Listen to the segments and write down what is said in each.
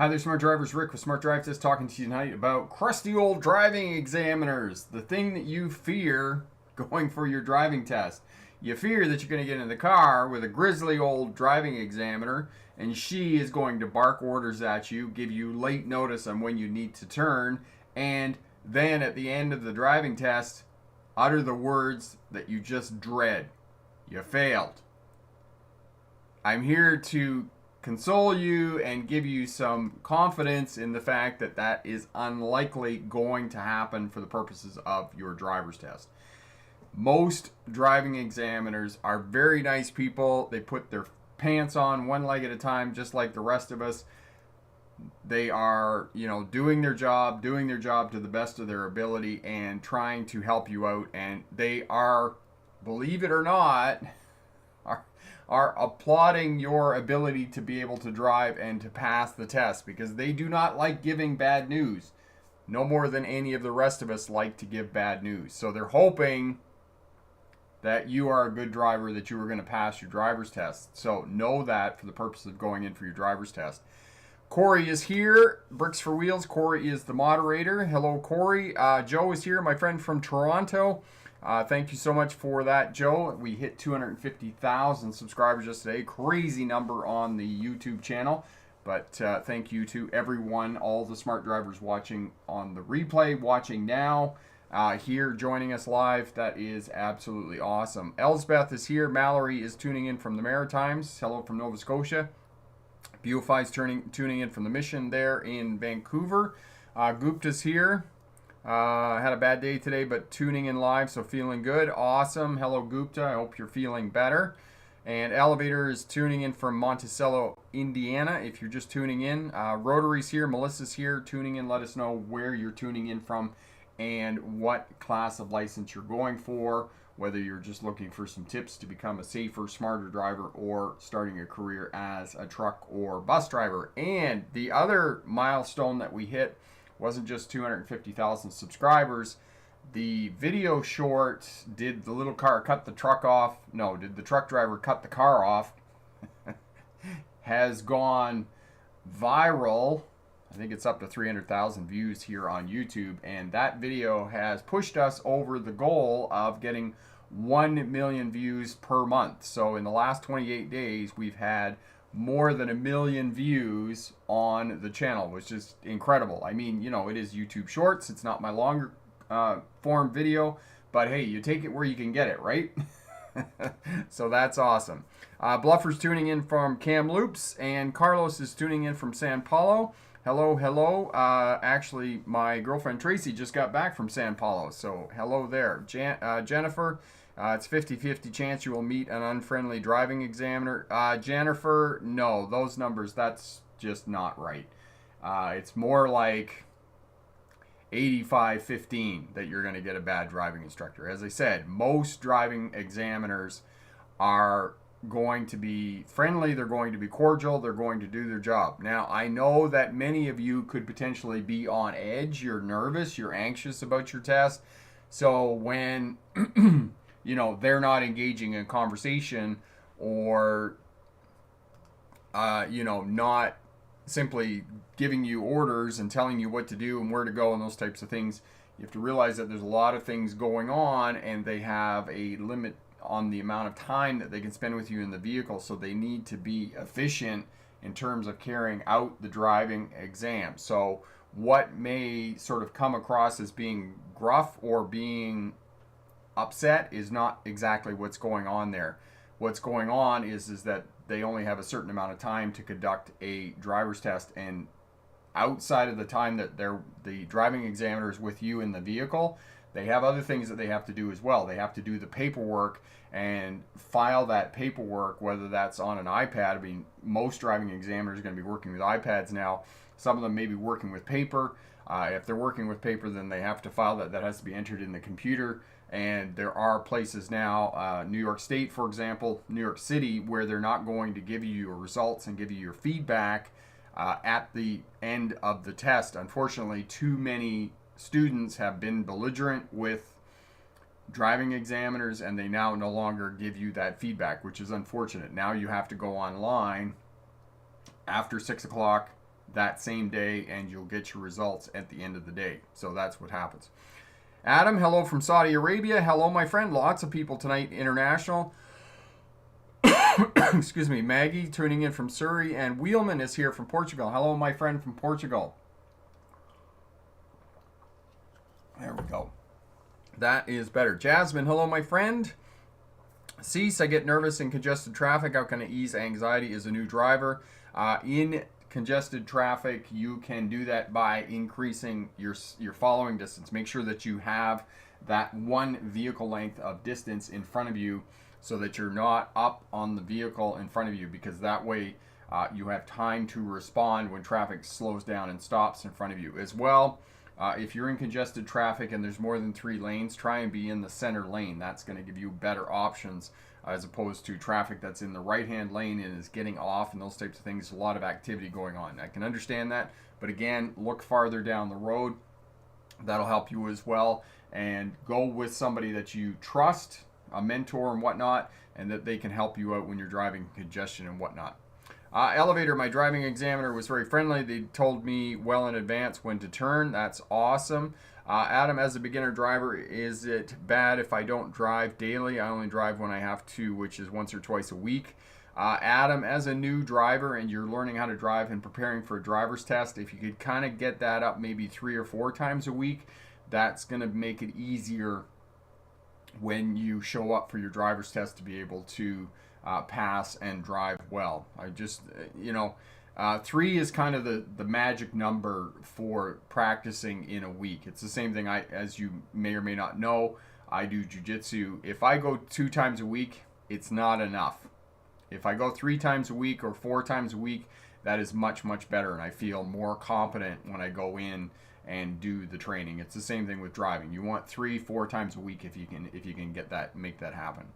Hi there, Smart Drivers. Rick with Smart Drive Test talking to you tonight about crusty old driving examiners. The thing that you fear going for your driving test. You fear that you're going to get in the car with a grizzly old driving examiner and she is going to bark orders at you, give you late notice on when you need to turn, and then at the end of the driving test, utter the words that you just dread. You failed. I'm here to console you and give you some confidence in the fact that that is unlikely going to happen for the purposes of your driver's test. Most driving examiners are very nice people. They put their pants on one leg at a time, just like the rest of us. They are, doing their job to the best of their ability and trying to help you out. And they are, believe it or not, are applauding your ability to be able to drive and to pass the test, because they do not like giving bad news, no more than any of the rest of us like to give bad news. So they're hoping that you are a good driver, that you are going to pass your driver's test. So know that for the purpose of going in for your driver's test. Corey is here, Bricks for Wheels. Corey is the moderator. Hello, Corey. Joe is here, my friend from Toronto. Thank you so much for that, Joe. We hit 250,000 subscribers just today. Crazy number on the YouTube channel. But thank you to everyone, all the smart drivers watching on the replay, watching now, here joining us live. That is absolutely awesome. Elsbeth is here. Mallory is tuning in from the Maritimes. Hello from Nova Scotia. Beautify's tuning in from the Mission there in Vancouver. Gupta's here. Had a bad day today, but tuning in live, so feeling good. Awesome. Hello, Gupta. I hope you're feeling better. And Elevator is tuning in from Monticello, Indiana, if you're just tuning in. Rotary's here. Melissa's here tuning in. Let us know where you're tuning in from and what class of license you're going for, whether you're just looking for some tips to become a safer, smarter driver, or starting a career as a truck or bus driver. And the other milestone that we hit wasn't just 250,000 subscribers. The video short, did the little car cut the truck off? No, did the truck driver cut the car off? Has gone viral. I think it's up to 300,000 views here on YouTube, and that video has pushed us over the goal of getting 1 million views per month. So in the last 28 days, we've had more than 1 million views on the channel, which is incredible. I mean, it is YouTube Shorts. It's not my longer form video, but hey, you take it where you can get it, right? So that's awesome. Bluffer's tuning in from Kamloops, and Carlos is tuning in from San Paulo. Hello, hello. Actually, my girlfriend Tracy just got back from San Paulo, so hello there. Jennifer, it's 50-50 chance you will meet an unfriendly driving examiner. Jennifer, no, those numbers, that's just not right. It's more like 85-15 that you're going to get a bad driving instructor. As I said, most driving examiners are going to be friendly, they're going to be cordial, they're going to do their job. Now, I know that many of you could potentially be on edge, you're nervous, you're anxious about your test. So when they're not engaging in conversation, or not simply giving you orders and telling you what to do and where to go and those types of things, you have to realize that there's a lot of things going on, and they have a limit on the amount of time that they can spend with you in the vehicle, so they need to be efficient in terms of carrying out the driving exam. So what may sort of come across as being gruff or being upset is not exactly what's going on there. What's going on is that they only have a certain amount of time to conduct a driver's test, and outside of the time that the driving examiner is with you in the vehicle, they have other things that they have to do as well. They have to do the paperwork and file that paperwork, whether that's on an iPad. I mean, most driving examiners are going to be working with iPads now. Some of them may be working with paper. If they're working with paper, then they have to file that. That has to be entered in the computer. And there are places now, New York State, for example, New York City, where they're not going to give you your results and give you your feedback at the end of the test. Unfortunately, too many students have been belligerent with driving examiners, and they now no longer give you that feedback, which is unfortunate. Now you have to go online after 6 o'clock that same day, and you'll get your results at the end of the day. So that's what happens. Adam, hello from Saudi Arabia. Hello, my friend. Lots of people tonight, international. Excuse me. Maggie tuning in from Surrey, and Wheelman is here from Portugal. Hello, my friend from Portugal. There we go. That is better. Jasmine, hello, my friend. Cease, I get nervous in congested traffic. How can I ease anxiety as a new driver? In congested traffic, you can do that by increasing your following distance. Make sure that you have that one vehicle length of distance in front of you so that you're not up on the vehicle in front of you, because that way you have time to respond when traffic slows down and stops in front of you. As well, if you're in congested traffic and there's more than 3 lanes, try and be in the center lane. That's going to give you better options as opposed to traffic that's in the right-hand lane and is getting off and those types of things. A lot of activity going on. I can understand that, but again, look farther down the road. That'll help you as well. And go with somebody that you trust, a mentor and whatnot, and that they can help you out when you're driving congestion and whatnot. Elevator, my driving examiner was very friendly. They told me well in advance when to turn. That's awesome. Adam, as a beginner driver, is it bad if I don't drive daily? I only drive when I have to, which is once or twice a week. Adam, as a new driver and you're learning how to drive and preparing for a driver's test, if you could kind of get that up maybe 3 or 4 times a week, that's going to make it easier when you show up for your driver's test to be able to pass and drive well. I just, 3 is kind of the magic number for practicing in a week. It's the same thing, as you may or may not know, I do jiu-jitsu. If I go 2 times a week, it's not enough. If I go 3 times a week or 4 times a week, that is much, much better, and I feel more confident when I go in and do the training. It's the same thing with driving. You want 3-4 times a week if you can get that, make that happen.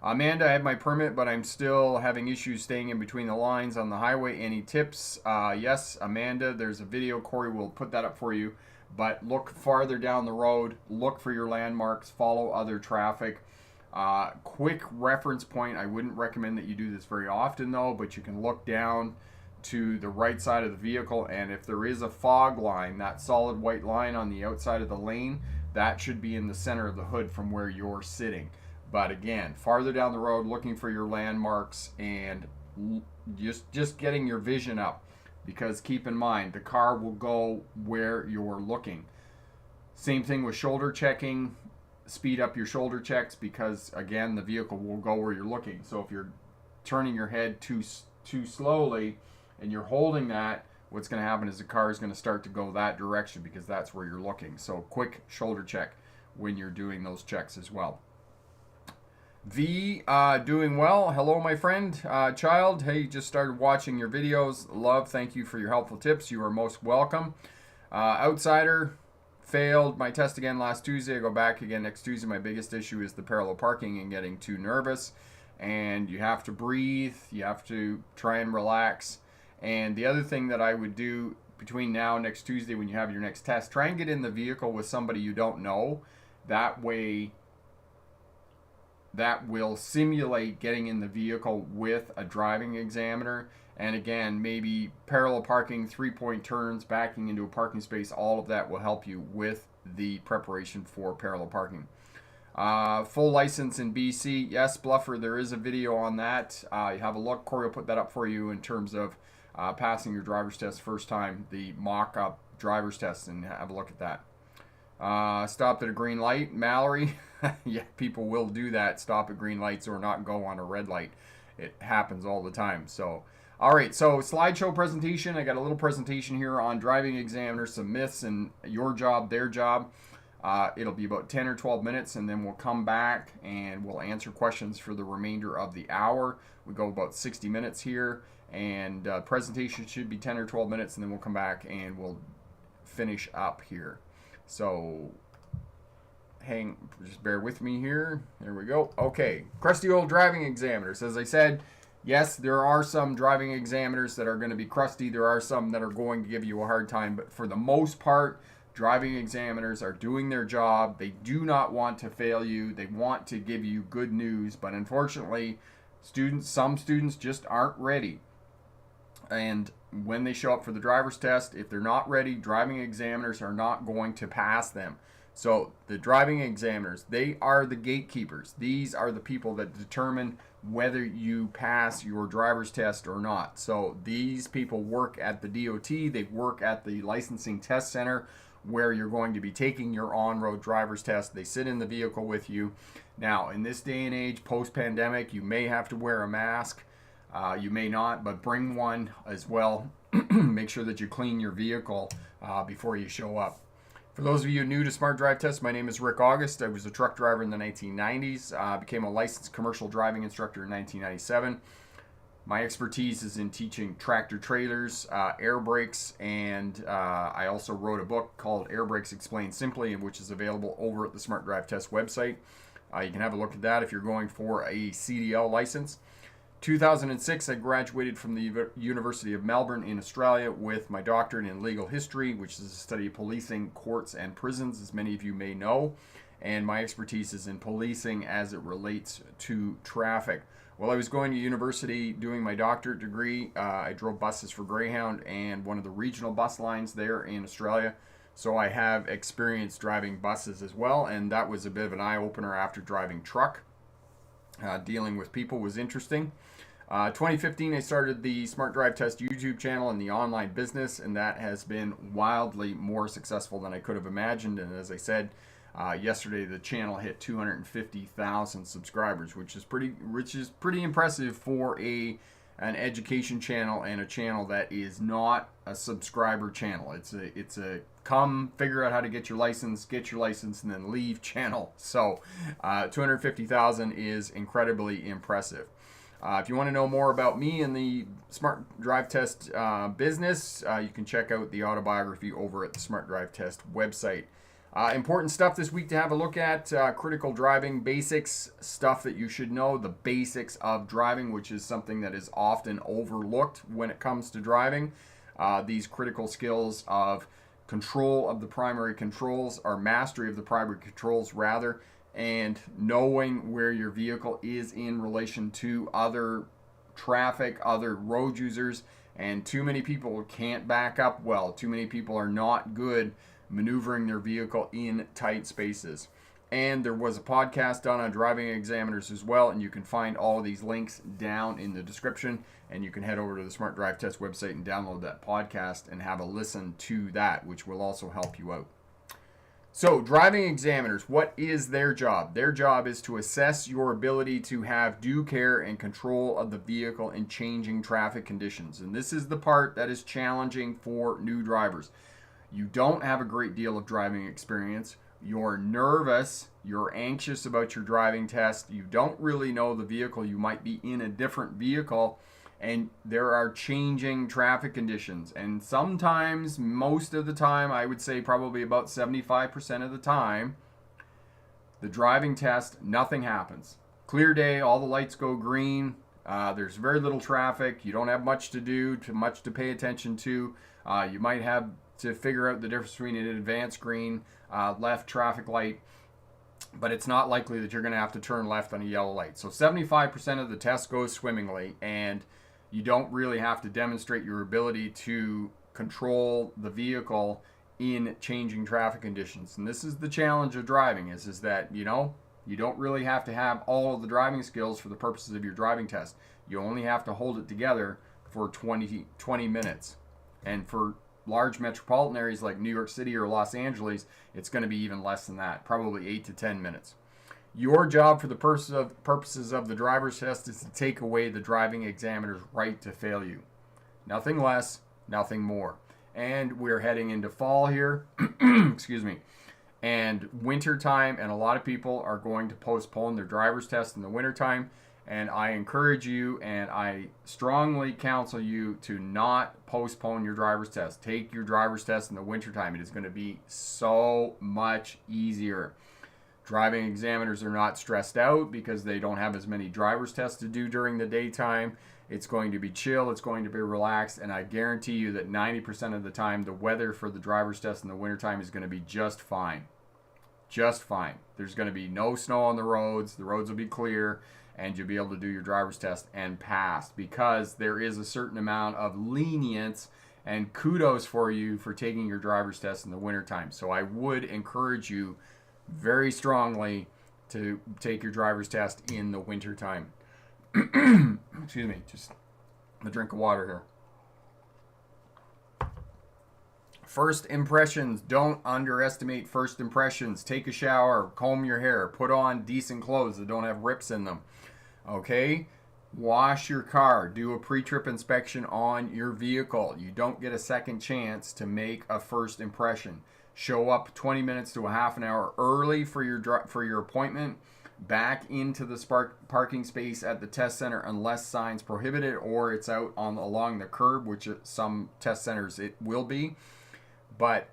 Amanda, I have my permit, but I'm still having issues staying in between the lines on the highway. Any tips? Yes, Amanda, there's a video. Corey will put that up for you. But look farther down the road. Look for your landmarks. Follow other traffic. Quick reference point. I wouldn't recommend that you do this very often, though, but you can look down to the right side of the vehicle, and if there is a fog line, that solid white line on the outside of the lane, that should be in the center of the hood from where you're sitting. But again, farther down the road, looking for your landmarks and just getting your vision up, because keep in mind, the car will go where you're looking. Same thing with shoulder checking. Speed up your shoulder checks, because again, the vehicle will go where you're looking. So if you're turning your head too slowly and you're holding that, what's going to happen is the car is going to start to go that direction, because that's where you're looking. So quick shoulder check when you're doing those checks as well. V, doing well. Hello, my friend. Child, hey, just started watching your videos. Love, thank you for your helpful tips. You are most welcome. Outsider, failed my test again last Tuesday. I go back again next Tuesday. My biggest issue is the parallel parking and getting too nervous. And you have to breathe. You have to try and relax. And the other thing that I would do between now and next Tuesday when you have your next test, try and get in the vehicle with somebody you don't know. That way, that will simulate getting in the vehicle with a driving examiner. And again, maybe parallel parking, 3-point turns, backing into a parking space, all of that will help you with the preparation for parallel parking. Full license in BC. Yes, Bluffer, there is a video on that. You have a look. Corey will put that up for you in terms of passing your driver's test first time, the mock-up driver's test, and have a look at that. Stopped at a green light. Mallory, yeah, people will do that, stop at green lights or not go on a red light. It happens all the time. So, all right, so slideshow presentation. I got a little presentation here on driving examiners, some myths and your job, their job. It'll be about 10 or 12 minutes, and then we'll come back and we'll answer questions for the remainder of the hour. We go about 60 minutes here, and presentation should be 10 or 12 minutes, and then we'll come back and we'll finish up here. So just bear with me here. There we go. Okay, crusty old driving examiners. As I said, yes, there are some driving examiners that are going to be crusty. There are some that are going to give you a hard time, but for the most part, driving examiners are doing their job. They do not want to fail you. They want to give you good news, but unfortunately, some students just aren't ready. And when they show up for the driver's test, if they're not ready, driving examiners are not going to pass them. So the driving examiners, they are the gatekeepers. These are the people that determine whether you pass your driver's test or not. So these people work at the DOT, they work at the licensing test center where you're going to be taking your on-road driver's test. They sit in the vehicle with you. Now, in this day and age, post-pandemic, you may have to wear a mask. You may not, but bring one as well. Make sure that you clean your vehicle before you show up. For those of you new to Smart Drive Test, my name is Rick August. I was a truck driver in the 1990s. Became a licensed commercial driving instructor in 1997. My expertise is in teaching tractor trailers, air brakes, and I also wrote a book called Air Brakes Explained Simply, which is available over at the Smart Drive Test website. You can have a look at that if you're going for a CDL license. 2006, I graduated from the University of Melbourne in Australia with my doctorate in legal history, which is a study of policing, courts, and prisons, as many of you may know. And my expertise is in policing as it relates to traffic. While I was going to university doing my doctorate degree, I drove buses for Greyhound and one of the regional bus lines there in Australia. So I have experience driving buses as well, and that was a bit of an eye-opener after driving truck. Dealing with people was interesting. 2015, I started the Smart Drive Test YouTube channel and the online business, and that has been wildly more successful than I could have imagined. And as I said yesterday, the channel hit 250,000 subscribers, which is pretty impressive for an education channel and a channel that is not a subscriber channel. It's a come figure out how to get your license, and then leave channel. So 250,000 is incredibly impressive. If you want to know more about me and the Smart Drive Test business, you can check out the autobiography over at the Smart Drive Test website. Important stuff this week to have a look at, critical driving basics, stuff that you should know, the basics of driving, which is something that is often overlooked when it comes to driving. These critical skills of control of the primary controls, or mastery of the primary controls rather, and knowing where your vehicle is in relation to other traffic, other road users. And too many people can't back up well. Too many people are not good maneuvering their vehicle in tight spaces. And there was a podcast done on driving examiners as well, and you can find all of these links down in the description, and you can head over to the Smart Drive Test website and download that podcast and have a listen to that, which will also help you out. So, driving examiners, what is their job? Their job is to assess your ability to have due care and control of the vehicle in changing traffic conditions. And this is the part that is challenging for new drivers. You don't have a great deal of driving experience. You're nervous. You're anxious about your driving test. You don't really know the vehicle. You might be in a different vehicle, and there are changing traffic conditions. And sometimes, most of the time, I would say probably about 75% of the time, the driving test, nothing happens. Clear day, all the lights go green. There's very little traffic. You don't have much to do, much to pay attention to. You might have to figure out the difference between an advanced green, left traffic light, but it's not likely that you're going to have to turn left on a yellow light. So 75% of the test goes swimmingly, and you don't really have to demonstrate your ability to control the vehicle in changing traffic conditions. And this is the challenge of driving, is that, you don't really have to have all of the driving skills for the purposes of your driving test. You only have to hold it together for 20 minutes. And for large metropolitan areas like New York City or Los Angeles, it's going to be even less than that, probably 8 to 10 minutes. Your job for the purposes of the driver's test is to take away the driving examiner's right to fail you. Nothing less, nothing more. And we're heading into fall here, excuse me, and winter time, and a lot of people are going to postpone their driver's test in the winter time. And I encourage you, and I strongly counsel you to not postpone your driver's test. Take your driver's test in the wintertime. It is going to be so much easier. Driving examiners are not stressed out because they don't have as many driver's tests to do during the daytime. It's going to be chill. It's going to be relaxed. And I guarantee you that 90% of the time, the weather for the driver's test in the wintertime is going to be just fine. Just fine. There's going to be no snow on the roads. The roads will be clear. and you'll be able to do your driver's test and pass, because there is a certain amount of lenience, and kudos for you for taking your driver's test in the wintertime. So I would encourage you very strongly to take your driver's test in the wintertime. Excuse me, just a drink of water here. First impressions. Don't underestimate first impressions. Take a shower, comb your hair, put on decent clothes that don't have rips in them. Okay? Wash your car. Do a pre-trip inspection on your vehicle. You don't get a second chance to make a first impression. Show up 20 minutes to a half an hour early for your appointment. Back into the parking space at the test center unless signs prohibit it, or it's out along the curb, which at some test centers it will be. But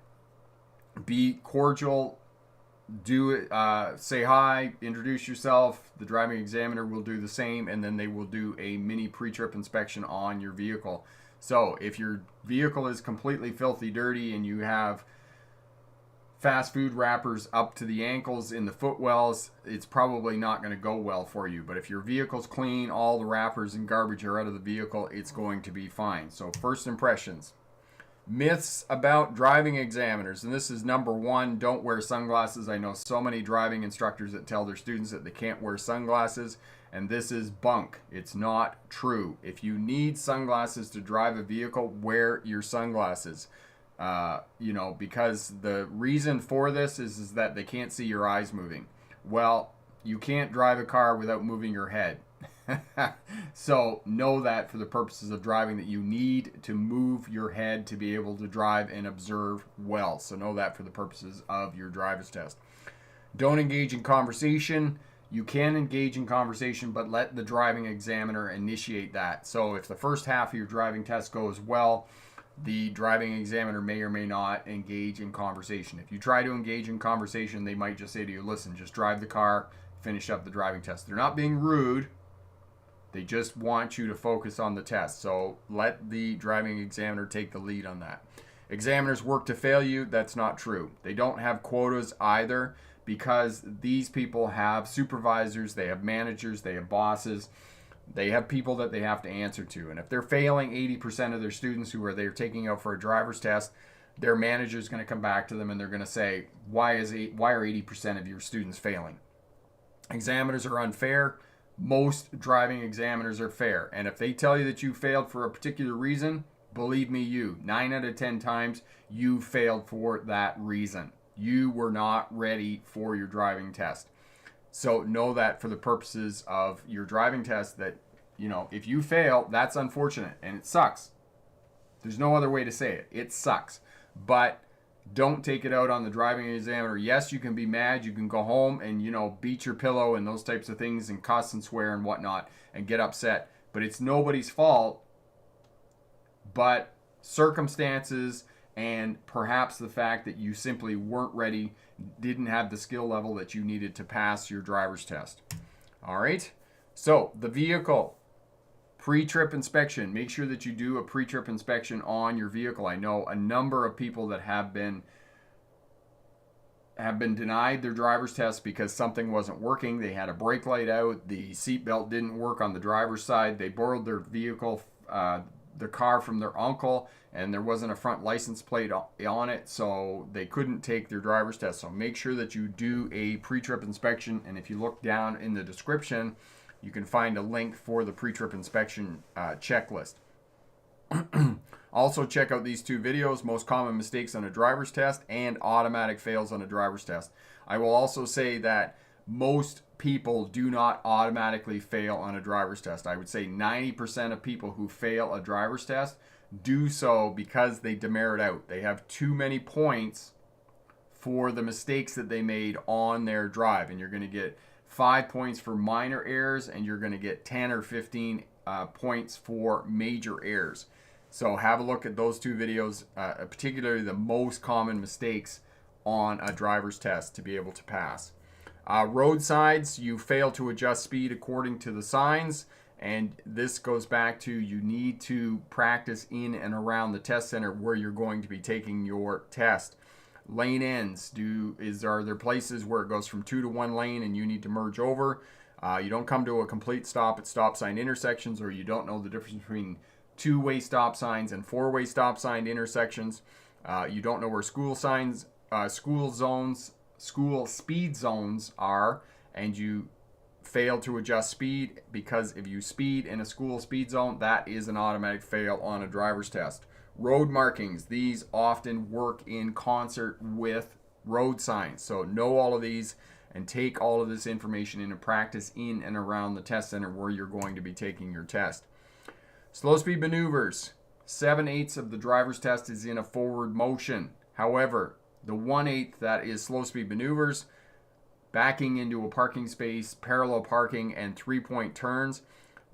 be cordial, do it, say hi, introduce yourself. The driving examiner will do the same, and then they will do a mini pre-trip inspection on your vehicle. So if your vehicle is completely filthy dirty and you have fast food wrappers up to the ankles in the footwells, it's probably not going to go well for you. But if your vehicle's clean, all the wrappers and garbage are out of the vehicle, it's going to be fine. So first impressions. Myths about driving examiners, and this is number one: don't wear sunglasses. I know so many driving instructors that tell their students that they can't wear sunglasses, and this is bunk. It's not true. If you need sunglasses to drive a vehicle, wear your sunglasses. Because the reason for this is that they can't see your eyes moving. Well, you can't drive a car without moving your head. So know that for the purposes of driving, that you need to move your head to be able to drive and observe well. So know that for the purposes of your driver's test. Don't engage in conversation. You can engage in conversation, but let the driving examiner initiate that. So if the first half of your driving test goes well, the driving examiner may or may not engage in conversation. If you try to engage in conversation, they might just say to you, listen, just drive the car, finish up the driving test. They're not being rude. They just want you to focus on the test. So let the driving examiner take the lead on that. Examiners work to fail you. That's not true. They don't have quotas either, because these people have supervisors, they have managers, they have bosses. They have people that they have to answer to. And if they're failing 80% of their students who they're taking out for a driver's test, their manager is going to come back to them and they're going to say, why are 80% of your students failing? Examiners are unfair. Most driving examiners are fair. And if they tell you that you failed for a particular reason, believe me, 9 out of 10 times, you failed for that reason. You were not ready for your driving test. So know that for the purposes of your driving test, that, if you fail, that's unfortunate and it sucks. There's no other way to say it. It sucks. But don't take it out on the driving examiner. Yes, you can be mad. You can go home and, beat your pillow and those types of things and cuss and swear and whatnot and get upset. But it's nobody's fault but circumstances, and perhaps the fact that you simply weren't ready, didn't have the skill level that you needed to pass your driver's test. All right. So the vehicle. Pre-trip inspection. Make sure that you do a pre-trip inspection on your vehicle. I know a number of people that have been denied their driver's test because something wasn't working. They had a brake light out. The seatbelt didn't work on the driver's side. They borrowed their vehicle, the car, from their uncle, and there wasn't a front license plate on it, so they couldn't take their driver's test. So make sure that you do a pre-trip inspection, and if you look down in the description, you can find a link for the pre-trip inspection checklist. Also, check out these two videos: most common mistakes on a driver's test and automatic fails on a driver's test. I will also say that most people do not automatically fail on a driver's test. I would say 90% of people who fail a driver's test do so because they demerit out. They have too many points for the mistakes that they made on their drive, and you're going to get 5 points for minor errors, and you're going to get 10 or 15 points for major errors. So have a look at those two videos, particularly the most common mistakes on a driver's test to be able to pass. Roadsides, you fail to adjust speed according to the signs, and this goes back to, you need to practice in and around the test center where you're going to be taking your test. Lane ends, are there places where it goes from 2 to 1 lane and you need to merge over? You don't come to a complete stop at stop sign intersections, or you don't know the difference between two-way stop signs and four-way stop sign intersections. You don't know where school signs, school speed zones are, and you fail to adjust speed, because if you speed in a school speed zone, that is an automatic fail on a driver's test. Road markings, these often work in concert with road signs. So know all of these and take all of this information into practice in and around the test center where you're going to be taking your test. Slow speed maneuvers. 7/8 of the driver's test is in a forward motion. However, the 1/8 that is slow speed maneuvers, backing into a parking space, parallel parking, and 3-point turns,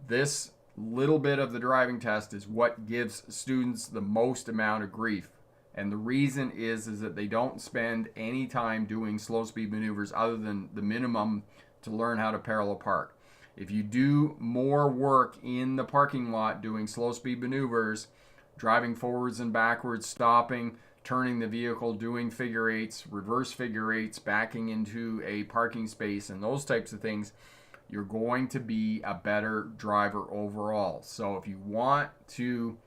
this little bit of the driving test is what gives students the most amount of grief. And the reason is that they don't spend any time doing slow speed maneuvers other than the minimum to learn how to parallel park. If you do more work in the parking lot doing slow speed maneuvers, driving forwards and backwards, stopping, turning the vehicle, doing figure eights, reverse figure eights, backing into a parking space, and those types of things, you're going to be a better driver overall. So if you want to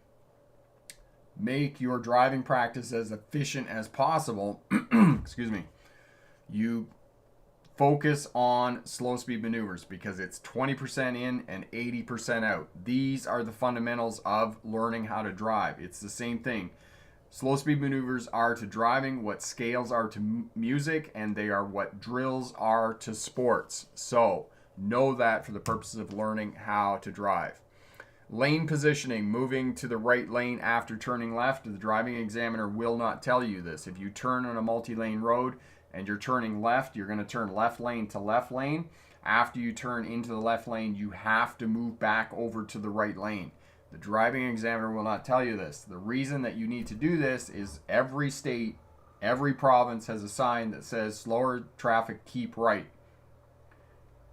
make your driving practice as efficient as possible, excuse me, you focus on slow speed maneuvers, because it's 20% in and 80% out. These are the fundamentals of learning how to drive. It's the same thing. Slow speed maneuvers are to driving what scales are to music, and they are what drills are to sports. So know that for the purposes of learning how to drive. Lane positioning, moving to the right lane after turning left. The driving examiner will not tell you this. If you turn on a multi-lane road and you're turning left, you're going to turn left lane to left lane. After you turn into the left lane, you have to move back over to the right lane. The driving examiner will not tell you this. The reason that you need to do this is every state, every province has a sign that says slower traffic, keep right.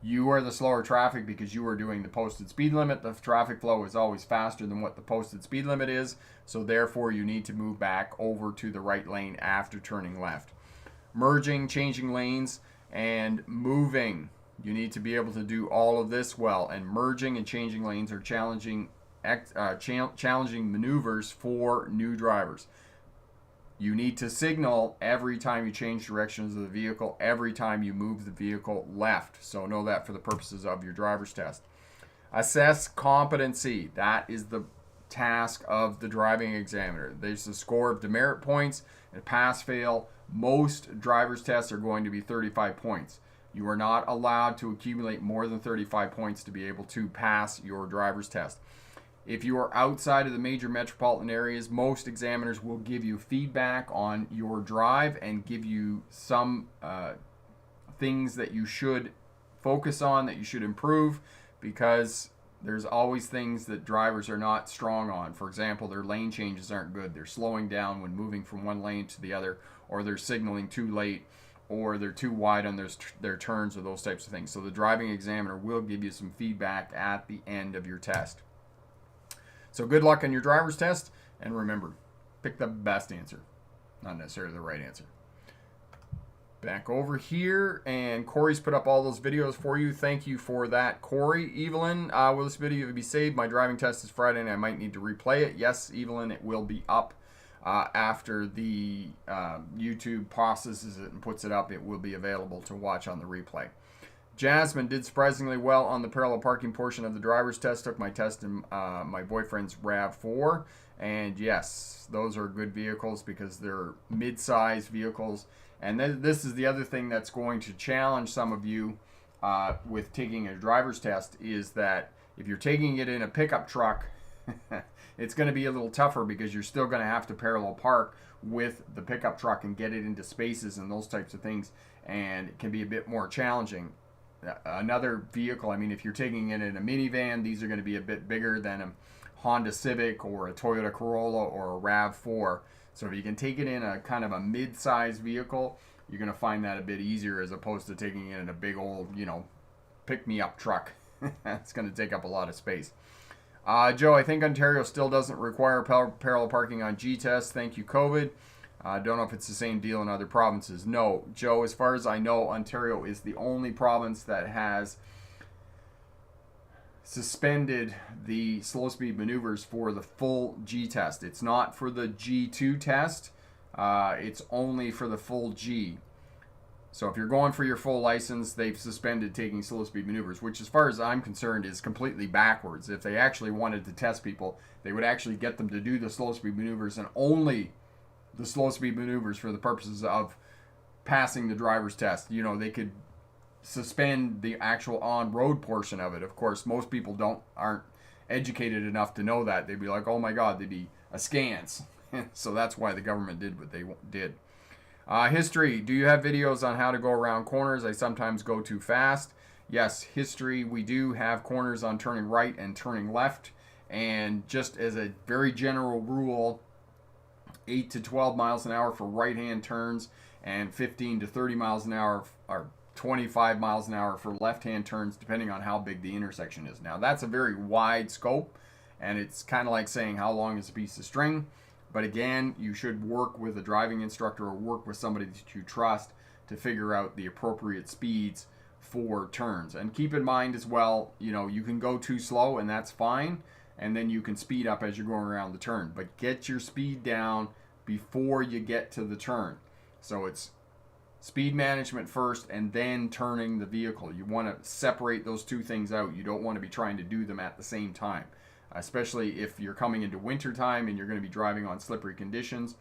You are the slower traffic because you are doing the posted speed limit. The traffic flow is always faster than what the posted speed limit is, so therefore you need to move back over to the right lane after turning left. Merging, changing lanes, and moving. You need to be able to do all of this well, and merging and changing lanes are challenging maneuvers for new drivers. You need to signal every time you change directions of the vehicle, every time you move the vehicle left. So know that for the purposes of your driver's test. Assess competency. That is the task of the driving examiner. There's a score of demerit points and pass-fail. Most driver's tests are going to be 35 points. You are not allowed to accumulate more than 35 points to be able to pass your driver's test. If you are outside of the major metropolitan areas, most examiners will give you feedback on your drive and give you some things that you should focus on, that you should improve, because there's always things that drivers are not strong on. For example, their lane changes aren't good. They're slowing down when moving from one lane to the other, or they're signaling too late, or they're too wide on their turns, or those types of things. So the driving examiner will give you some feedback at the end of your test. So good luck on your driver's test, and remember, pick the best answer, not necessarily the right answer. Back over here, and Corey's put up all those videos for you. Thank you for that, Corey. Evelyn, will this video be saved? My driving test is Friday, and I might need to replay it. Yes, Evelyn, it will be up after the YouTube processes it and puts it up. It will be available to watch on the replay. Jasmine did surprisingly well on the parallel parking portion of the driver's test. Took my test in my boyfriend's RAV4. And yes, those are good vehicles because they're mid-sized vehicles. And this is the other thing that's going to challenge some of you with taking a driver's test, is that if you're taking it in a pickup truck, it's going to be a little tougher because you're still going to have to parallel park with the pickup truck and get it into spaces and those types of things. And it can be a bit more challenging. Another vehicle, I mean, if you're taking it in a minivan, these are going to be a bit bigger than a Honda Civic or a Toyota Corolla or a RAV4. So if you can take it in a kind of a mid-sized vehicle, you're going to find that a bit easier as opposed to taking it in a big old, pick-me-up truck. That's going to take up a lot of space. Joe, I think Ontario still doesn't require parallel parking on G-Test. Thank you, COVID. I don't know if it's the same deal in other provinces. No, Joe, as far as I know, Ontario is the only province that has suspended the slow speed maneuvers for the full G test. It's not for the G2 test. It's only for the full G. So if you're going for your full license, they've suspended taking slow speed maneuvers, which as far as I'm concerned is completely backwards. If they actually wanted to test people, they would actually get them to do the slow speed maneuvers and only the slow speed maneuvers for the purposes of passing the driver's test. You know, they could suspend the actual on-road portion of it. Of course, most people aren't educated enough to know that. They'd be like, oh my God, they'd be askance. So that's why the government did what they did. History. Do you have videos on how to go around corners? I sometimes go too fast. Yes, history. We do have corners on turning right and turning left. And just as a very general rule, 8 to 12 miles an hour for right-hand turns and 15 to 30 miles an hour or 25 miles an hour for left-hand turns, depending on how big the intersection is. Now, that's a very wide scope, and it's kind of like saying how long is a piece of string. But again, you should work with a driving instructor or work with somebody that you trust to figure out the appropriate speeds for turns. And keep in mind as well, you know, you can go too slow and that's fine. And then you can speed up as you're going around the turn. But get your speed down before you get to the turn. So it's speed management first and then turning the vehicle. You want to separate those two things out. You don't want to be trying to do them at the same time. Especially if you're coming into winter time and you're going to be driving on slippery conditions.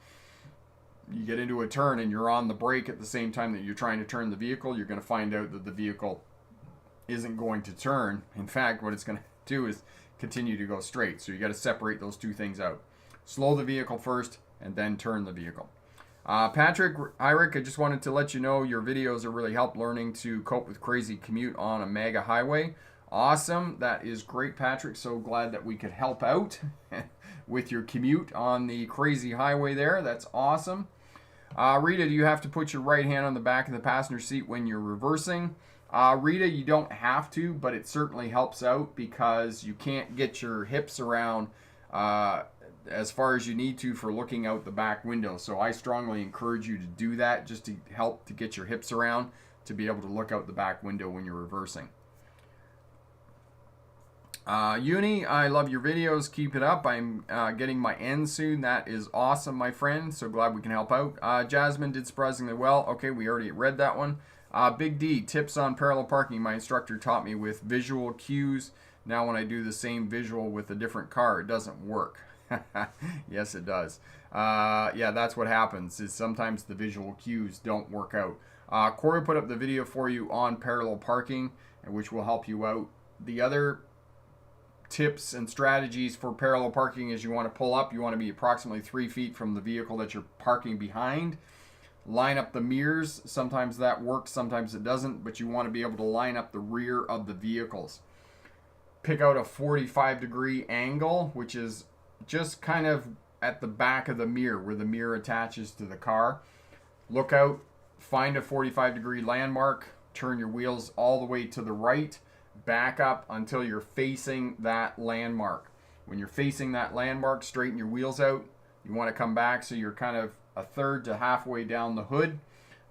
You get into a turn and you're on the brake at the same time that you're trying to turn the vehicle, you're going to find out that the vehicle isn't going to turn. In fact, what it's going to do is continue to go straight. So you got to separate those two things out. Slow the vehicle first and then turn the vehicle. Patrick, hi Rick, I just wanted to let you know your videos are really help learning to cope with crazy commute on a mega highway. Awesome. That is great, Patrick. So glad that we could help out with your commute on the crazy highway there. That's awesome. Rita, do you have to put your right hand on the back of the passenger seat when you're reversing? Rita, you don't have to, but it certainly helps out because you can't get your hips around as far as you need to for looking out the back window. So I strongly encourage you to do that just to help to get your hips around to be able to look out the back window when you're reversing. Uni, I love your videos. Keep it up. I'm getting my end soon. That is awesome, my friend. So glad we can help out. Jasmine did surprisingly well. Okay, we already read that one. Big D, tips on parallel parking. My instructor taught me with visual cues. Now when I do the same visual with a different car, it doesn't work. Yes, it does. Yeah, that's what happens is sometimes the visual cues don't work out. Corey put up the video for you on parallel parking, which will help you out. The other tips and strategies for parallel parking is you want to pull up. You want to be approximately 3 feet from the vehicle that you're parking behind. Line up the mirrors. Sometimes that works, sometimes it doesn't, but you want to be able to line up the rear of the vehicles. Pick out a 45-degree angle, which is just kind of at the back of the mirror where the mirror attaches to the car. Look out, find a 45-degree landmark, turn your wheels all the way to the right, back up until you're facing that landmark. When you're facing that landmark, straighten your wheels out. You want to come back so you're kind of a third to halfway down the hood.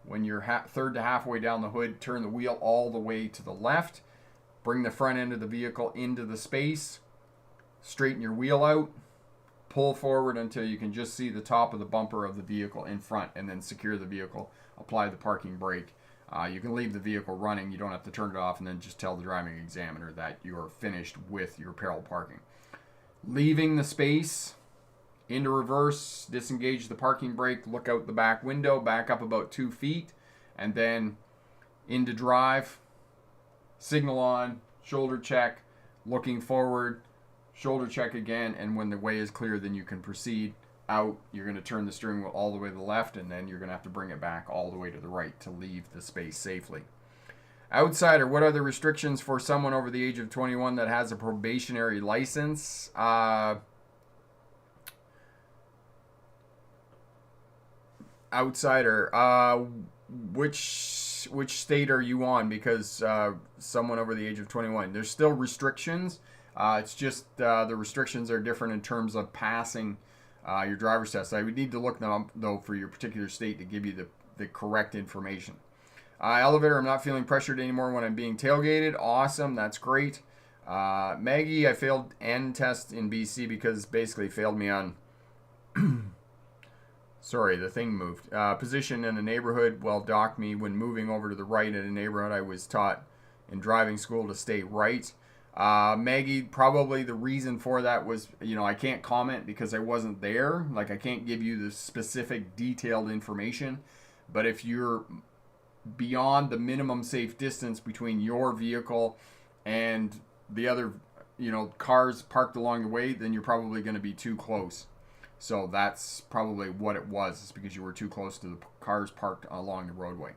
When you're third to halfway down the hood, turn the wheel all the way to the left. Bring the front end of the vehicle into the space. Straighten your wheel out. Pull forward until you can just see the top of the bumper of the vehicle in front, and then secure the vehicle. Apply the parking brake. You can leave the vehicle running. You don't have to turn it off and then just tell the driving examiner that you're finished with your parallel parking. Leaving the space, into reverse, disengage the parking brake, look out the back window, back up about 2 feet, and then into drive, signal on, shoulder check, looking forward, shoulder check again, and when the way is clear, then you can proceed out. You're going to turn the steering wheel all the way to the left, and then you're going to have to bring it back all the way to the right to leave the space safely. Outsider, what are the restrictions for someone over the age of 21 that has a probationary license? Outsider, which state are you on? Because someone over the age of 21, there's still restrictions. It's just the restrictions are different in terms of passing your driver's test. I would need to look them up, though, for your particular state to give you the correct information. Elevator, I'm not feeling pressured anymore when I'm being tailgated. Awesome, that's great. Maggie, I failed N test in BC because basically failed me on. Sorry, the thing moved. Position in a neighborhood, well, docked me when moving over to the right in a neighborhood. I was taught in driving school to stay right. Maggie, probably the reason for that was, I can't comment because I wasn't there. Like, I can't give you the specific detailed information. But if you're beyond the minimum safe distance between your vehicle and the other, cars parked along the way, then you're probably going to be too close. So that's probably what it was. It's because you were too close to the cars parked along the roadway.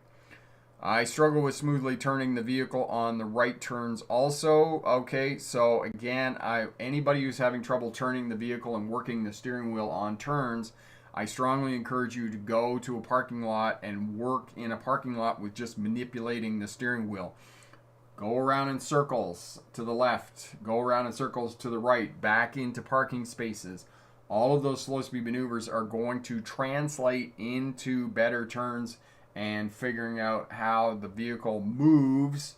I struggle with smoothly turning the vehicle on the right turns also. Okay, so again, anybody who's having trouble turning the vehicle and working the steering wheel on turns, I strongly encourage you to go to a parking lot and work in a parking lot with just manipulating the steering wheel. Go around in circles to the left, go around in circles to the right, back into parking spaces. All of those slow speed maneuvers are going to translate into better turns and figuring out how the vehicle moves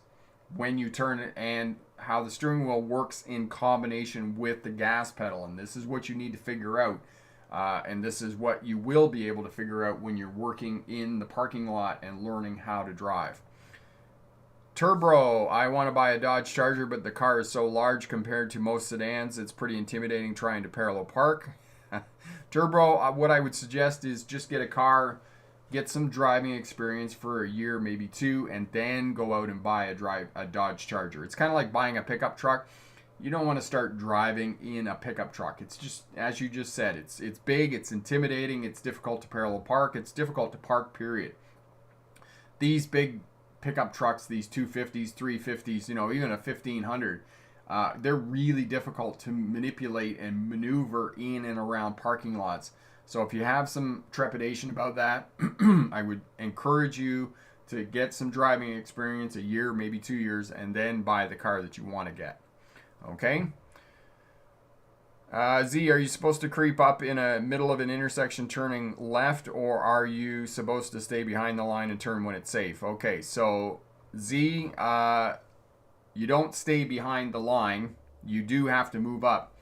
when you turn it and how the steering wheel works in combination with the gas pedal. And this is what you need to figure out. And this is what you will be able to figure out when you're working in the parking lot and learning how to drive. Turbo, I want to buy a Dodge Charger, but the car is so large compared to most sedans, it's pretty intimidating trying to parallel park. Turbo, what I would suggest is just get a car, get some driving experience for a year, maybe two, and then go out and buy a Dodge Charger. It's kind of like buying a pickup truck. You don't want to start driving in a pickup truck. It's just, as you just said, it's big, it's intimidating, it's difficult to parallel park, it's difficult to park, period. These big pickup trucks, these 250s, 350s, even a 1500, they're really difficult to manipulate and maneuver in and around parking lots. So if you have some trepidation about that, I would encourage you to get some driving experience, a year, maybe 2 years, and then buy the car that you want to get. Okay? Z, are you supposed to creep up in the middle of an intersection turning left, or are you supposed to stay behind the line and turn when it's safe? Okay, so Z, you don't stay behind the line. You do have to move up.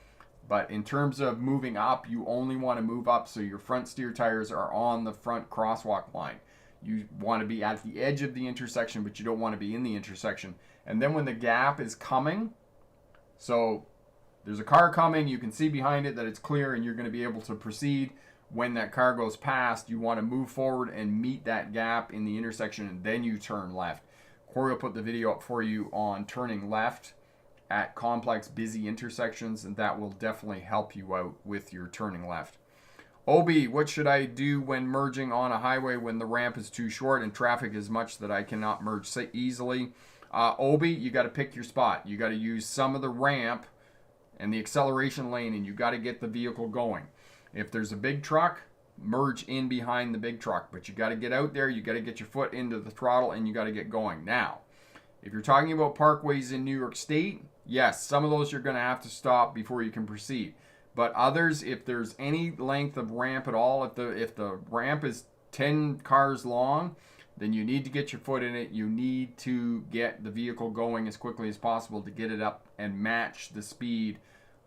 But in terms of moving up, you only want to move up so your front steer tires are on the front crosswalk line. You want to be at the edge of the intersection, but you don't want to be in the intersection. And then when the gap is coming, so there's a car coming, you can see behind it that it's clear and you're going to be able to proceed. When that car goes past, you want to move forward and meet that gap in the intersection, and then you turn left. Corey will put the video up for you on turning left at complex, busy intersections, and that will definitely help you out with your turning left. Obi, what should I do when merging on a highway when the ramp is too short and traffic is much that I cannot merge easily? Obi, you got to pick your spot. You got to use some of the ramp and the acceleration lane, and you got to get the vehicle going. If there's a big truck, merge in behind the big truck, but you got to get out there, you got to get your foot into the throttle, and you got to get going. Now, if you're talking about parkways in New York State, yes, some of those you're going to have to stop before you can proceed. But others, if there's any length of ramp at all, if the ramp is 10 cars long, then you need to get your foot in it. You need to get the vehicle going as quickly as possible to get it up and match the speed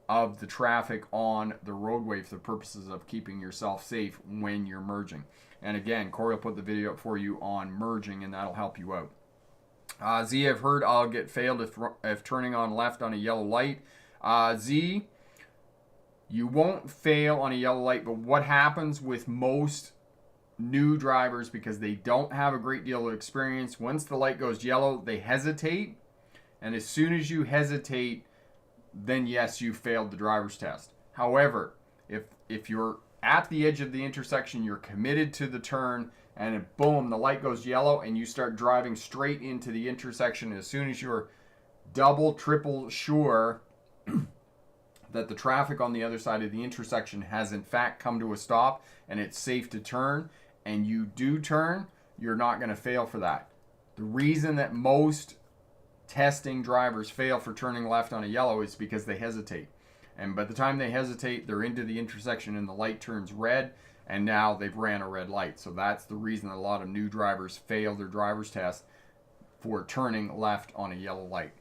of the traffic on the roadway for the purposes of keeping yourself safe when you're merging. And again, Corey will put the video up for you on merging, and that'll help you out. Z, I've heard I'll get failed if turning on left on a yellow light. Z, you won't fail on a yellow light, but what happens with most new drivers, because they don't have a great deal of experience, once the light goes yellow, they hesitate. And as soon as you hesitate, then yes, you failed the driver's test. However, if you're at the edge of the intersection, you're committed to the turn, and boom, the light goes yellow, and you start driving straight into the intersection, as soon as you're double, triple sure that the traffic on the other side of the intersection has in fact come to a stop and it's safe to turn, and you do turn, you're not going to fail for that. The reason that most testing drivers fail for turning left on a yellow is because they hesitate. And by the time they hesitate, they're into the intersection and the light turns red, and now they've ran a red light. So that's the reason that a lot of new drivers fail their driver's test for turning left on a yellow light.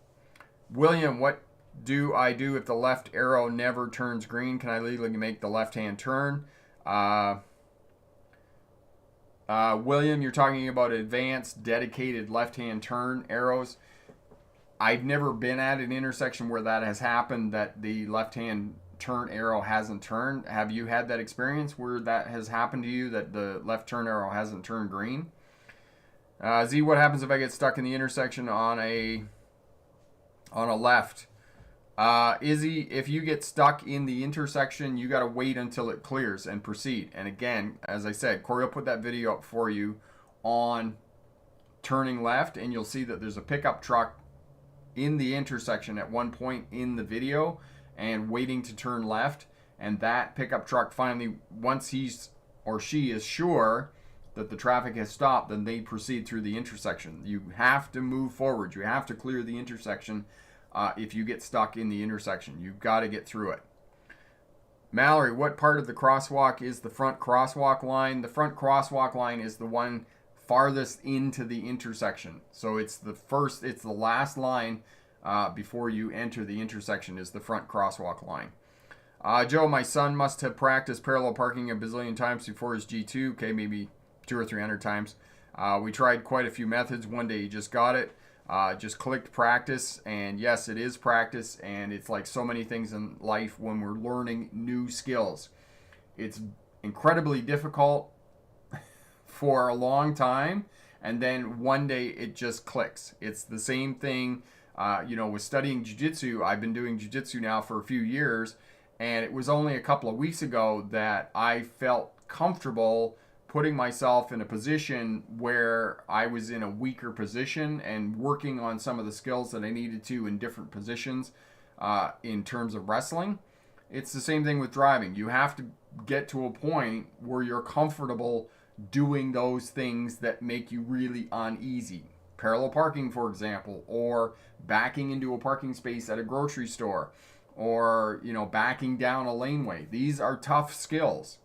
William, what do I do if the left arrow never turns green? Can I legally make the left-hand turn? William, you're talking about advanced, dedicated left-hand turn arrows. I've never been at an intersection where that has happened, that the left-hand turn arrow hasn't turned. Have you had that experience where that has happened to you, that the left turn arrow hasn't turned green? Z, what happens if I get stuck in the intersection on a left? Izzy, if you get stuck in the intersection, you got to wait until it clears and proceed. And again, as I said, Corey will put that video up for you on turning left, and you'll see that there's a pickup truck in the intersection at one point in the video and waiting to turn left. And that pickup truck finally, once he's or she is sure that the traffic has stopped, then they proceed through the intersection. You have to move forward. You have to clear the intersection. If you get stuck in the intersection, you've got to get through it. Mallory, what part of the crosswalk is the front crosswalk line? The front crosswalk line is the one farthest into the intersection. So it's the last line before you enter the intersection is the front crosswalk line. Joe, my son must have practiced parallel parking a bazillion times before his G2. Okay, maybe 200 or 300 times. We tried quite a few methods. One day he just got it. Just clicked practice, and yes, it is practice, and it's like so many things in life when we're learning new skills. It's incredibly difficult for a long time, and then one day it just clicks. It's the same thing, with studying jiu-jitsu. I've been doing jiu-jitsu now for a few years, and it was only a couple of weeks ago that I felt comfortable putting myself in a position where I was in a weaker position and working on some of the skills that I needed to in different positions in terms of wrestling. It's the same thing with driving. You have to get to a point where you're comfortable doing those things that make you really uneasy. Parallel parking, for example, or backing into a parking space at a grocery store, or backing down a laneway. These are tough skills,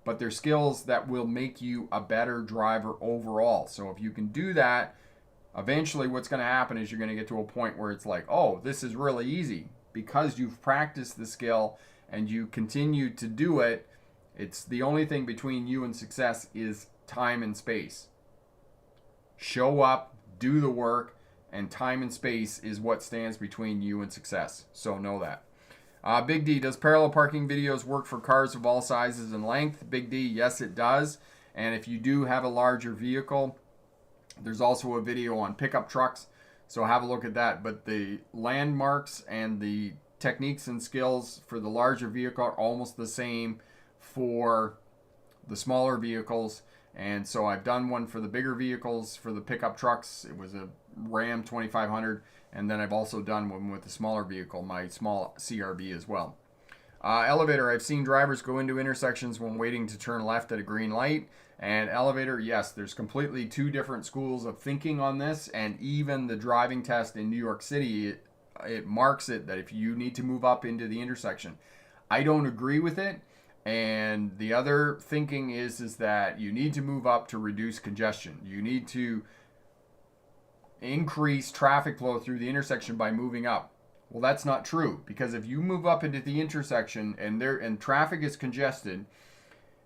but they're skills that will make you a better driver overall. So if you can do that, eventually what's going to happen is you're going to get to a point where it's like, oh, this is really easy. Because you've practiced the skill and you continue to do it, it's the only thing between you and success is time and space. Show up, do the work, and time and space is what stands between you and success. So know that. Big D, does parallel parking videos work for cars of all sizes and length? Big D, yes it does. And if you do have a larger vehicle, there's also a video on pickup trucks, so have a look at that. But the landmarks and the techniques and skills for the larger vehicle are almost the same for the smaller vehicles. And so I've done one for the bigger vehicles, for the pickup trucks. It was a Ram 2500. And then I've also done one with the smaller vehicle, my small CRV as well. Elevator, I've seen drivers go into intersections when waiting to turn left at a green light. And elevator, yes, there's completely two different schools of thinking on this. And even the driving test in New York City, it marks it that if you need to move up into the intersection. I don't agree with it. And the other thinking is that you need to move up to reduce congestion. You need to increase traffic flow through the intersection by moving up. Well, that's not true, because if you move up into the intersection and traffic is congested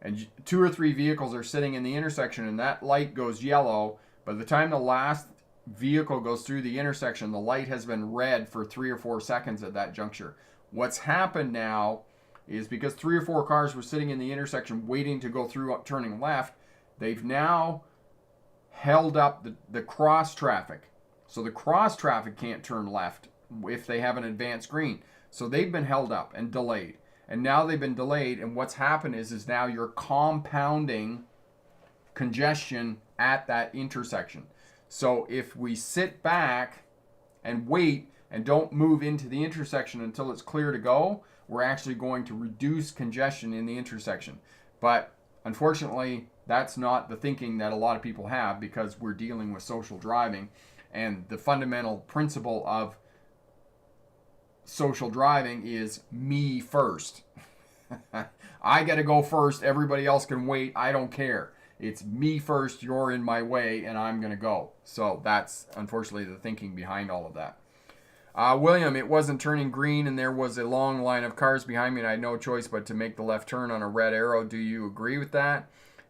and 2 or 3 vehicles are sitting in the intersection and that light goes yellow, by the time the last vehicle goes through the intersection, the light has been red for 3 or 4 seconds at that juncture. What's happened now is because 3 or 4 cars were sitting in the intersection waiting to go through turning left, they've now held up the cross traffic. So the cross traffic can't turn left if they have an advanced green. So they've been held up and delayed. And now they've been delayed, and what's happened is now you're compounding congestion at that intersection. So if we sit back and wait and don't move into the intersection until it's clear to go, we're actually going to reduce congestion in the intersection. But unfortunately, that's not the thinking that a lot of people have, because we're dealing with social driving. And the fundamental principle of social driving is me first. I got to go first. Everybody else can wait. I don't care. It's me first. You're in my way and I'm going to go. So that's unfortunately the thinking behind all of that. William, it wasn't turning green and there was a long line of cars behind me and I had no choice but to make the left turn on a red arrow. Do you agree with that?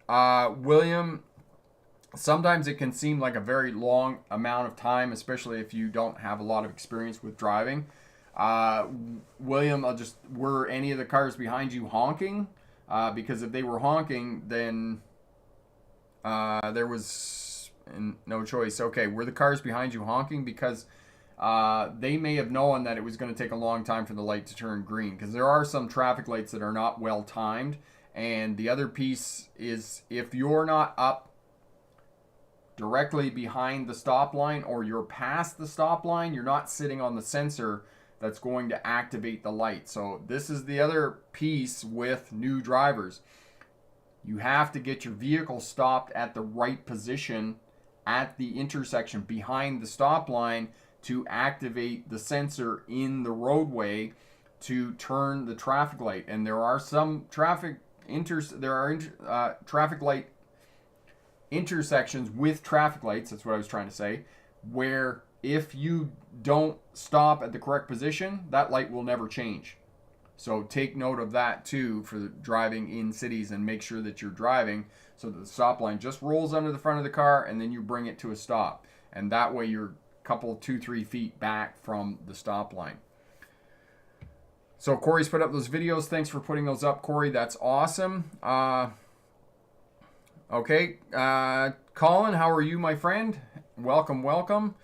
William, sometimes it can seem like a very long amount of time, especially if you don't have a lot of experience with driving. William, were any of the cars behind you honking? Because if they were honking, then there was no choice. Okay, were the cars behind you honking? Because they may have known that it was going to take a long time for the light to turn green, because there are some traffic lights that are not well timed. And the other piece is, if you're not up directly behind the stop line or you're past the stop line, you're not sitting on the sensor that's going to activate the light. So this is the other piece with new drivers. You have to get your vehicle stopped at the right position at the intersection behind the stop line to activate the sensor in the roadway to turn the traffic light. And there are some traffic light intersections with traffic lights, that's what I was trying to say, where if you don't stop at the correct position, that light will never change. So take note of that too for driving in cities, and make sure that you're driving so that the stop line just rolls under the front of the car and then you bring it to a stop. And that way you're couple 2-3 feet back from the stop line. So Corey's put up those videos. Thanks for putting those up, Corey. That's awesome. Okay, Colin, how are you, my friend? Welcome.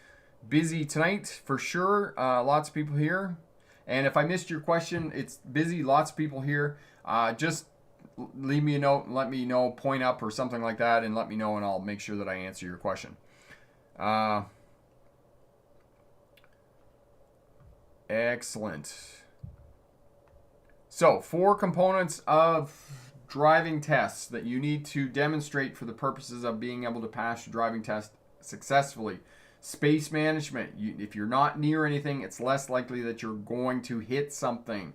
Busy tonight for sure. Lots of people here. And if I missed your question, it's busy. Lots of people here. Just leave me a note and let me know, point up or something like that, and let me know, and I'll make sure that I answer your question. Excellent. So, 4 components of driving tests that you need to demonstrate for the purposes of being able to pass your driving test successfully. Space management. If you're not near anything, it's less likely that you're going to hit something.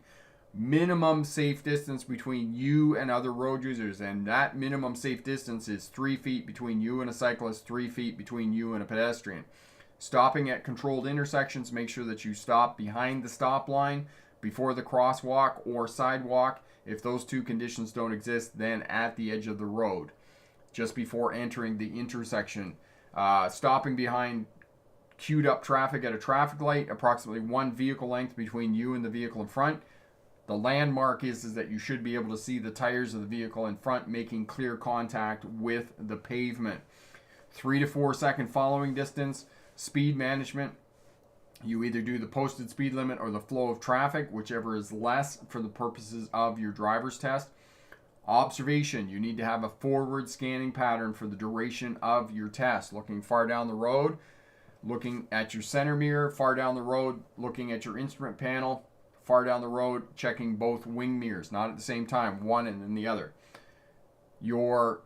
Minimum safe distance between you and other road users, and that minimum safe distance is 3 feet between you and a cyclist, 3 feet between you and a pedestrian. Stopping at controlled intersections, make sure that you stop behind the stop line, before the crosswalk or sidewalk. If those 2 conditions don't exist, then at the edge of the road, just before entering the intersection. Stopping behind queued up traffic at a traffic light, approximately 1 vehicle length between you and the vehicle in front. The landmark is that you should be able to see the tires of the vehicle in front making clear contact with the pavement. 3 to 4 second following distance. Speed management. You either do the posted speed limit or the flow of traffic, whichever is less for the purposes of your driver's test. Observation. You need to have a forward scanning pattern for the duration of your test. Looking far down the road, looking at your center mirror, far down the road, looking at your instrument panel, far down the road, checking both wing mirrors, not at the same time, one and then the other. Your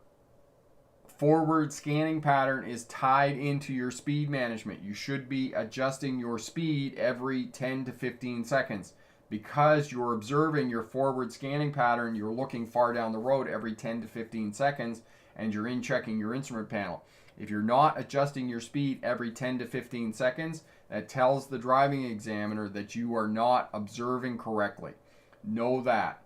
forward scanning pattern is tied into your speed management. You should be adjusting your speed every 10 to 15 seconds. Because you're observing your forward scanning pattern, you're looking far down the road every 10 to 15 seconds, and you're checking your instrument panel. If you're not adjusting your speed every 10 to 15 seconds, that tells the driving examiner that you are not observing correctly. Know that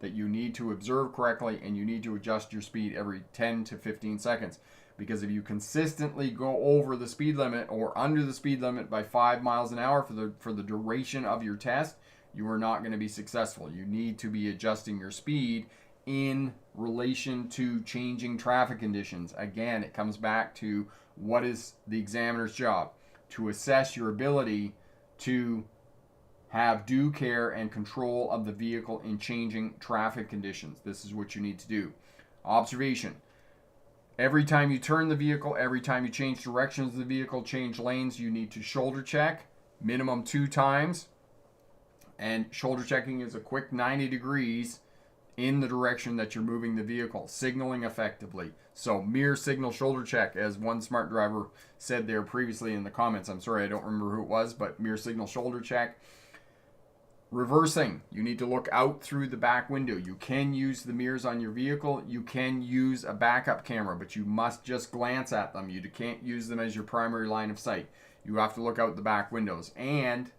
you need to observe correctly, and you need to adjust your speed every 10 to 15 seconds. Because if you consistently go over the speed limit or under the speed limit by 5 miles an hour for the duration of your test, you are not going to be successful. You need to be adjusting your speed in relation to changing traffic conditions. Again, it comes back to what is the examiner's job? To assess your ability to have due care and control of the vehicle in changing traffic conditions. This is what you need to do. Observation. Every time you turn the vehicle, every time you change directions of the vehicle, change lanes, you need to shoulder check, minimum 2 times. And shoulder checking is a quick 90 degrees in the direction that you're moving the vehicle, signaling effectively. So mirror signal shoulder check, as one smart driver said there previously in the comments. I'm sorry, I don't remember who it was, but mirror signal shoulder check. Reversing, you need to look out through the back window. You can use the mirrors on your vehicle. You can use a backup camera, but you must just glance at them. You can't use them as your primary line of sight. You have to look out the back windows. And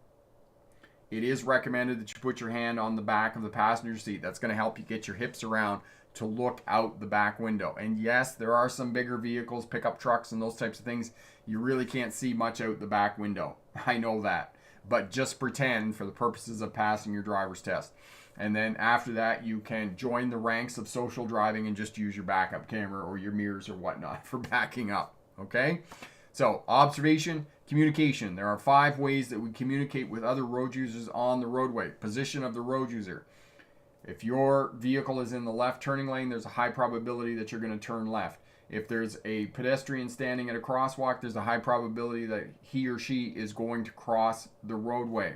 it is recommended that you put your hand on the back of the passenger seat. That's going to help you get your hips around to look out the back window. And yes, there are some bigger vehicles, pickup trucks and those types of things. You really can't see much out the back window. I know that. But just pretend for the purposes of passing your driver's test. And then after that, you can join the ranks of social driving and just use your backup camera or your mirrors or whatnot for backing up. Okay? So, observation, communication. There are 5 ways that we communicate with other road users on the roadway. Position of the road user. If your vehicle is in the left turning lane, there's a high probability that you're going to turn left. If there's a pedestrian standing at a crosswalk, there's a high probability that he or she is going to cross the roadway.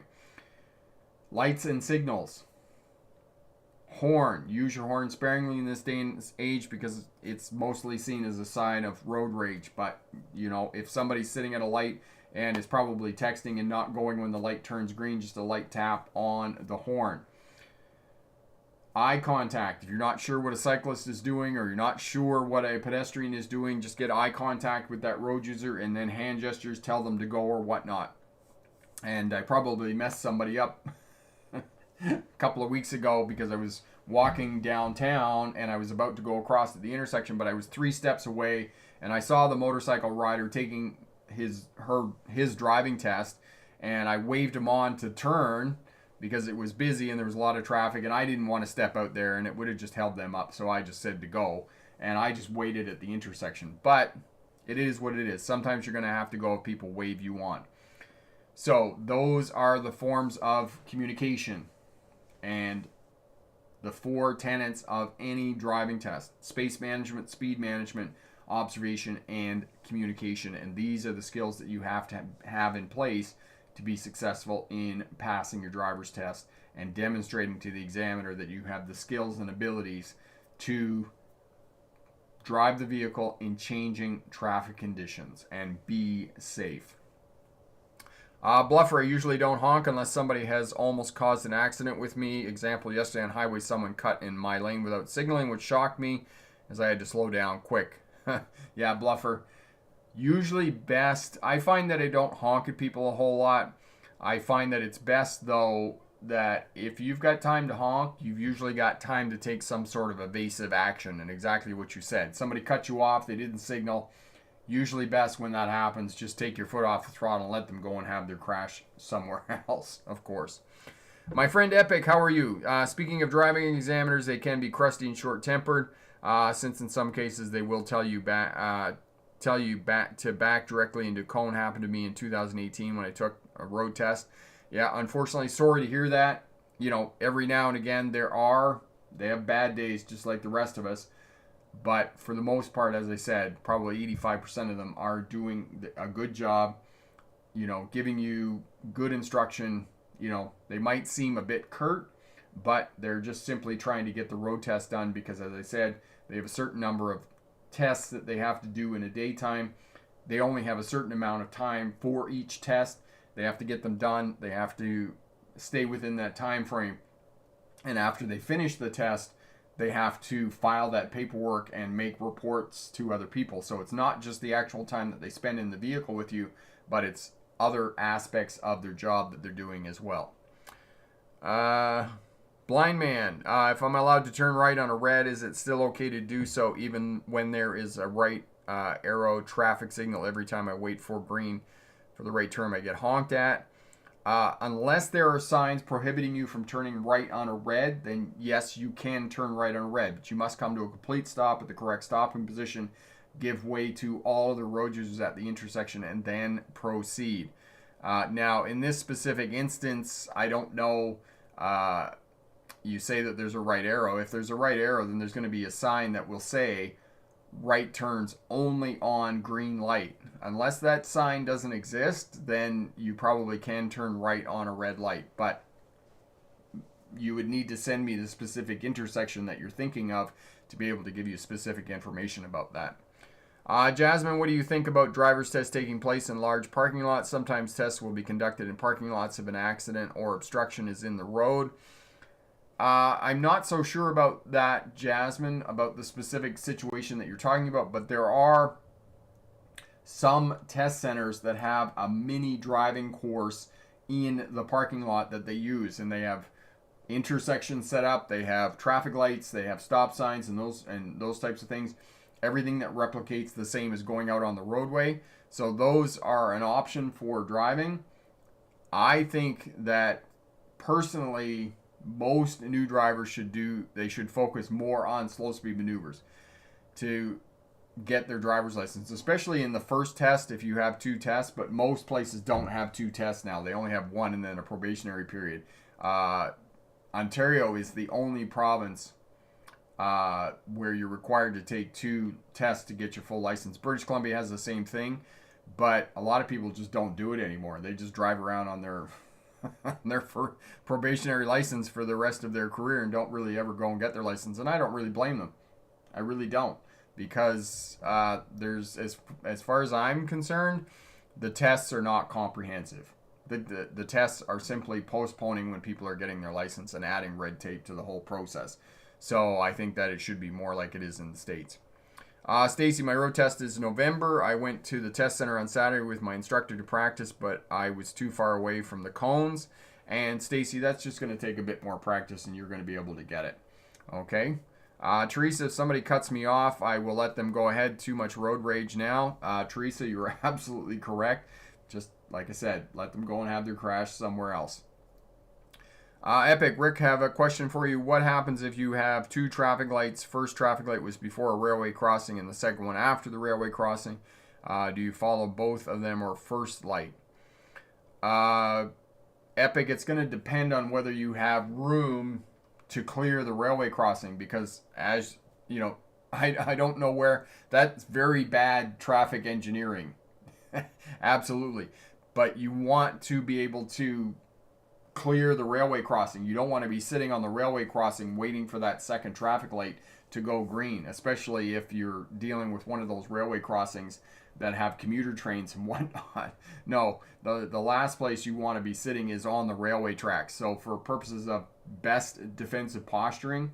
Lights and signals. Horn. Use your horn sparingly in this day and age because it's mostly seen as a sign of road rage. But, you know, if somebody's sitting at a light and is probably texting and not going when the light turns green, just a light tap on the horn. Eye contact. If you're not sure what a cyclist is doing or you're not sure what a pedestrian is doing, just get eye contact with that road user and then hand gestures, tell them to go or whatnot. And I probably messed somebody up a couple of weeks ago because I was walking downtown and I was about to go across at the intersection, but I was 3 steps away and I saw the motorcycle rider taking his driving test, and I waved him on to turn because it was busy and there was a lot of traffic and I didn't want to step out there and it would have just held them up, so I just said to go and I just waited at the intersection. But it is what it is. Sometimes you're going to have to go if people wave you on. So those are the forms of communication and the 4 tenets of any driving test: space management, speed management, observation, and communication. And these are the skills that you have to have in place to be successful in passing your driver's test and demonstrating to the examiner that you have the skills and abilities to drive the vehicle in changing traffic conditions and be safe. Bluffer, I usually don't honk unless somebody has almost caused an accident with me. Example, yesterday on highway, someone cut in my lane without signaling, which shocked me as I had to slow down quick. Yeah, Bluffer. Usually best, I find that I don't honk at people a whole lot. I find that it's best, though, that if you've got time to honk, you've usually got time to take some sort of evasive action. And exactly what you said. Somebody cut you off, they didn't signal. Usually best when that happens, just take your foot off the throttle and let them go and have their crash somewhere else, of course. My friend Epic, how are you? Speaking of driving examiners, they can be crusty and short-tempered, since in some cases they will tell you back to back directly into cone. Happened to me in 2018 when I took a road test. Yeah, unfortunately, sorry to hear that. You know, every now and again they have bad days just like the rest of us. But for the most part, as I said, probably 85% of them are doing a good job, you know, giving you good instruction. You know, they might seem a bit curt, but they're just simply trying to get the road test done because, as I said, they have a certain number of tests that they have to do in a daytime. They only have a certain amount of time for each test. They have to get them done. They have to stay within that time frame. And after they finish the test, they have to file that paperwork and make reports to other people. So it's not just the actual time that they spend in the vehicle with you, but it's other aspects of their job that they're doing as well. Blind man, if I'm allowed to turn right on a red, is it still okay to do so even when there is a right arrow traffic signal? Every time I wait for green for the right turn, I get honked at. Unless there are signs prohibiting you from turning right on a red, then yes, you can turn right on a red, but you must come to a complete stop at the correct stopping position, give way to all of the road users at the intersection, and then proceed. Now, in this specific instance, I don't know, you say that there's a right arrow. If there's a right arrow, then there's going to be a sign that will say right turns only on green light. Unless that sign doesn't exist, then you probably can turn right on a red light. But you would need to send me the specific intersection that you're thinking of to be able to give you specific information about that. Jasmine, what do you think about driver's tests taking place in large parking lots? Sometimes tests will be conducted in parking lots if an accident or obstruction is in the road. I'm not so sure about that, Jasmine, about the specific situation that you're talking about, but there are some test centers that have a mini driving course in the parking lot that they use, and they have intersections set up, they have traffic lights, they have stop signs, and those types of things. Everything that replicates the same as going out on the roadway. So those are an option for driving. I think that personally, most new drivers should focus more on slow speed maneuvers to get their driver's license, especially in the first test if you have 2 tests, but most places don't have 2 tests now. They only have 1 and then a probationary period. Ontario is the only province where you're required to take 2 tests to get your full license. British Columbia has the same thing, but a lot of people just don't do it anymore. They just drive around on their probationary license for the rest of their career and don't really ever go and get their license. And I don't really blame them. I really don't, because there's, as far as I'm concerned, the tests are not comprehensive. The tests are simply postponing when people are getting their license and adding red tape to the whole process. So I think that it should be more like it is in the States. Stacy, my road test is November. I went to the test center on Saturday with my instructor to practice, but I was too far away from the cones. And Stacy, that's just going to take a bit more practice and you're going to be able to get it. Okay. Teresa, if somebody cuts me off, I will let them go ahead. Too much road rage now. Teresa, you're absolutely correct. Just like I said, let them go and have their crash somewhere else. Epic, Rick, have a question for you. What happens if you have 2 traffic lights? First traffic light was before a railway crossing and the second one after the railway crossing. Do you follow both of them or first light? Epic, it's going to depend on whether you have room to clear the railway crossing, because as you know, I don't know where. That's very bad traffic engineering. Absolutely. But you want to be able to clear the railway crossing. You don't want to be sitting on the railway crossing waiting for that second traffic light to go green, especially if you're dealing with one of those railway crossings that have commuter trains and whatnot. No, the last place you want to be sitting is on the railway tracks. So for purposes of best defensive posturing,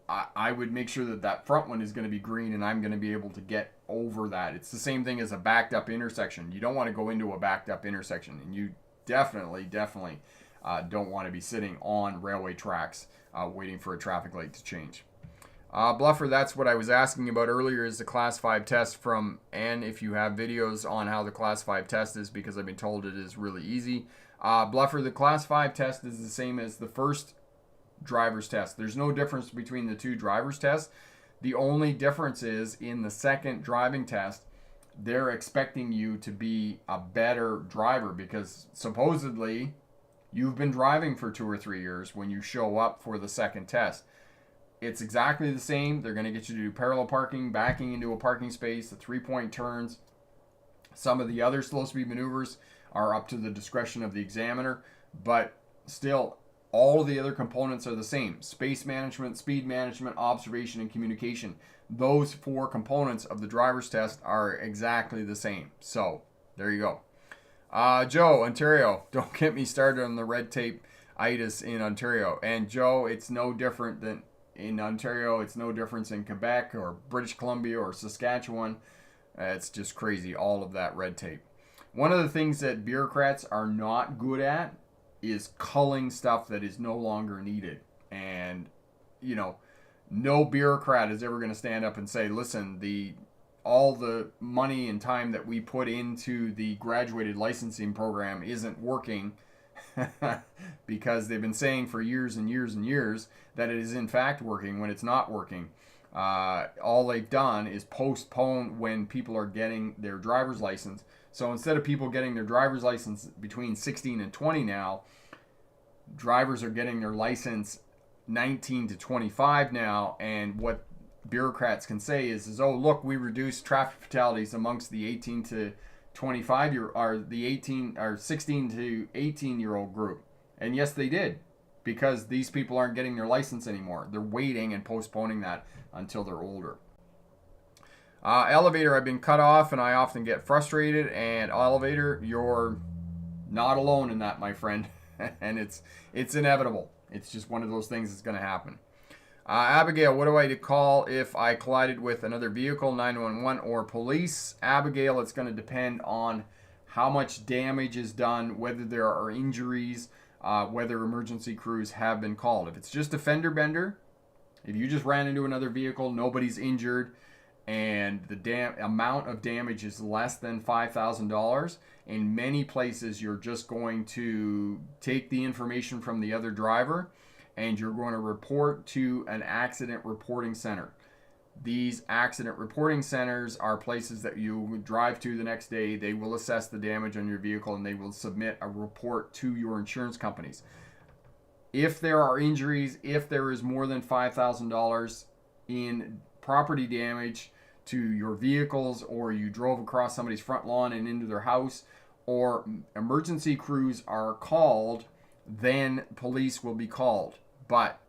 I would make sure that that front one is going to be green and I'm going to be able to get over that. It's the same thing as a backed up intersection. You don't want to go into a backed up intersection, and you definitely don't want to be sitting on railway tracks waiting for a traffic light to change. Bluffer, that's what I was asking about earlier, is the Class 5 test from N. If you have videos on how the Class 5 test is, because I've been told it is really easy. Bluffer, the Class 5 test is the same as the first driver's test. There's no difference between the 2 driver's tests. The only difference is in the second driving test, they're expecting you to be a better driver, because supposedly you've been driving for 2 or 3 years when you show up for the second test. It's exactly the same. They're going to get you to do parallel parking, backing into a parking space, the 3-point turns. Some of the other slow speed maneuvers are up to the discretion of the examiner, but still all of the other components are the same. Space management, speed management, observation, and communication. Those 4 components of the driver's test are exactly the same. So there you go. Joe, Ontario, don't get me started on the red tape itis in Ontario. And Joe, it's no different than in Ontario. It's no difference in Quebec or British Columbia or Saskatchewan. It's just crazy, all of that red tape. One of the things that bureaucrats are not good at is culling stuff that is no longer needed. And, you know, no bureaucrat is ever going to stand up and say, listen, all the money and time that we put into the graduated licensing program isn't working, because they've been saying for years and years and years that it is in fact working when it's not working. All they've done is postpone when people are getting their driver's license. So instead of people getting their driver's license between 16 and 20 now, drivers are getting their license 19 to 25 now. And what bureaucrats can say is oh, look, we reduced traffic fatalities amongst the 18 to 25 the 16 to 18 year old group. And yes, they did, because these people aren't getting their license anymore. They're waiting and postponing that until they're older. Elevator, I've been cut off and I often get frustrated. And Elevator, you're not alone in that, my friend. And it's inevitable. It's just one of those things that's going to happen. Abigail, what do I call if I collided with another vehicle, 911 or police? Abigail, it's going to depend on how much damage is done, whether there are injuries, whether emergency crews have been called. If it's just a fender bender, if you just ran into another vehicle, nobody's injured, and the amount of damage is less than $5,000, in many places you're just going to take the information from the other driver and you're going to report to an accident reporting center. These accident reporting centers are places that you drive to the next day. They will assess the damage on your vehicle and they will submit a report to your insurance companies. If there are injuries, if there is more than $5,000 in property damage to your vehicles, or you drove across somebody's front lawn and into their house, or emergency crews are called, then police will be called. But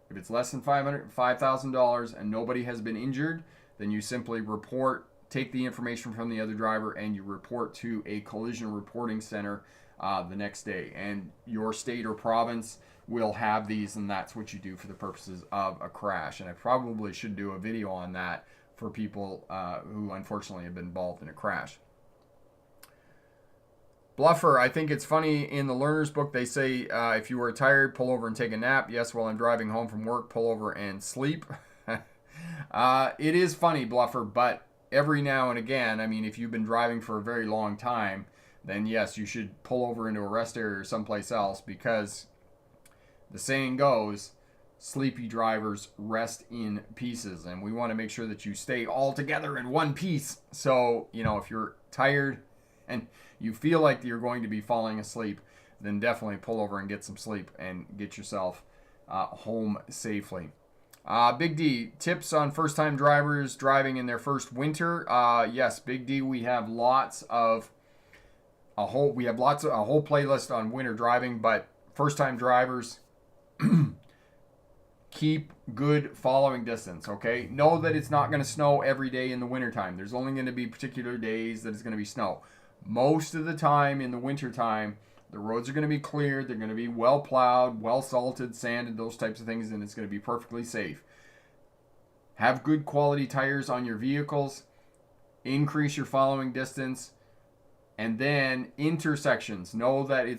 if it's less than $5,000 and nobody has been injured, then you simply report, take the information from the other driver, and you report to a collision reporting center the next day. And your state or province will have these, and that's what you do for the purposes of a crash. And I probably should do a video on that for people who unfortunately have been involved in a crash. Bluffer, I think it's funny, in the learner's book they say if you are tired, pull over and take a nap. Yes, while I'm driving home from work, pull over and sleep. It is funny, Bluffer, but every now and again, I mean, if you've been driving for a very long time, then yes, you should pull over into a rest area or someplace else, because the saying goes, sleepy drivers rest in pieces, and we want to make sure that you stay all together in one piece. So, you know, if you're tired and you feel like you're going to be falling asleep, then definitely pull over and get some sleep and get yourself home safely. Big D, tips on first-time drivers driving in their first winter. Yes, Big D, we have a whole playlist on winter driving, but first-time drivers, keep good following distance, okay? Know that it's not going to snow every day in the wintertime. There's only going to be particular days that it's going to be snow. Most of the time in the wintertime, the roads are going to be cleared. They're going to be well plowed, well salted, sanded, those types of things, and it's going to be perfectly safe. Have good quality tires on your vehicles. Increase your following distance. And then intersections. Know that if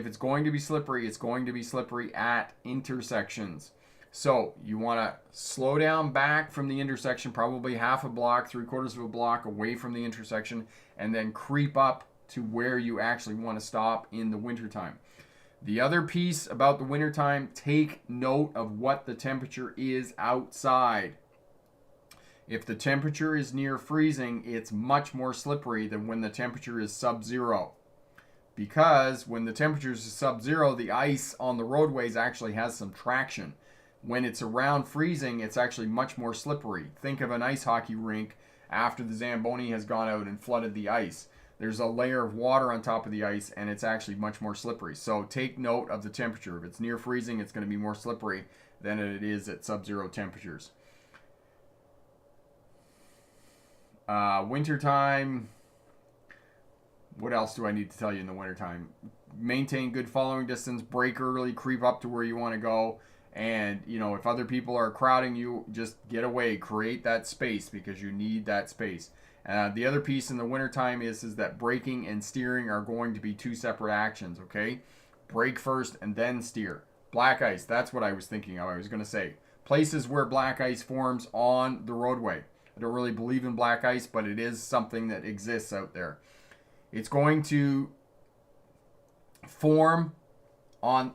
it's going to be slippery, it's going to be slippery at intersections. So you want to slow down back from the intersection, probably half a block, 3/4 of a block away from the intersection, and then creep up to where you actually want to stop in the wintertime. The other piece about the wintertime, take note of what the temperature is outside. If the temperature is near freezing, it's much more slippery than when the temperature is sub-zero. Because when the temperature is sub-zero, the ice on the roadways actually has some traction. When it's around freezing, it's actually much more slippery. Think of an ice hockey rink after the Zamboni has gone out and flooded the ice. There's a layer of water on top of the ice, and it's actually much more slippery. So take note of the temperature. If it's near freezing, it's going to be more slippery than it is at sub-zero temperatures. Wintertime, what else do I need to tell you in the wintertime? Maintain good following distance, brake early, creep up to where you want to go. And, you know, if other people are crowding you, just get away, create that space, because you need that space. The other piece in the wintertime is that braking and steering are going to be two separate actions, okay? Brake first and then steer. Black ice, that's what I was thinking of. I was going to say, places where black ice forms on the roadway. I don't really believe in black ice, but it is something that exists out there. It's going to form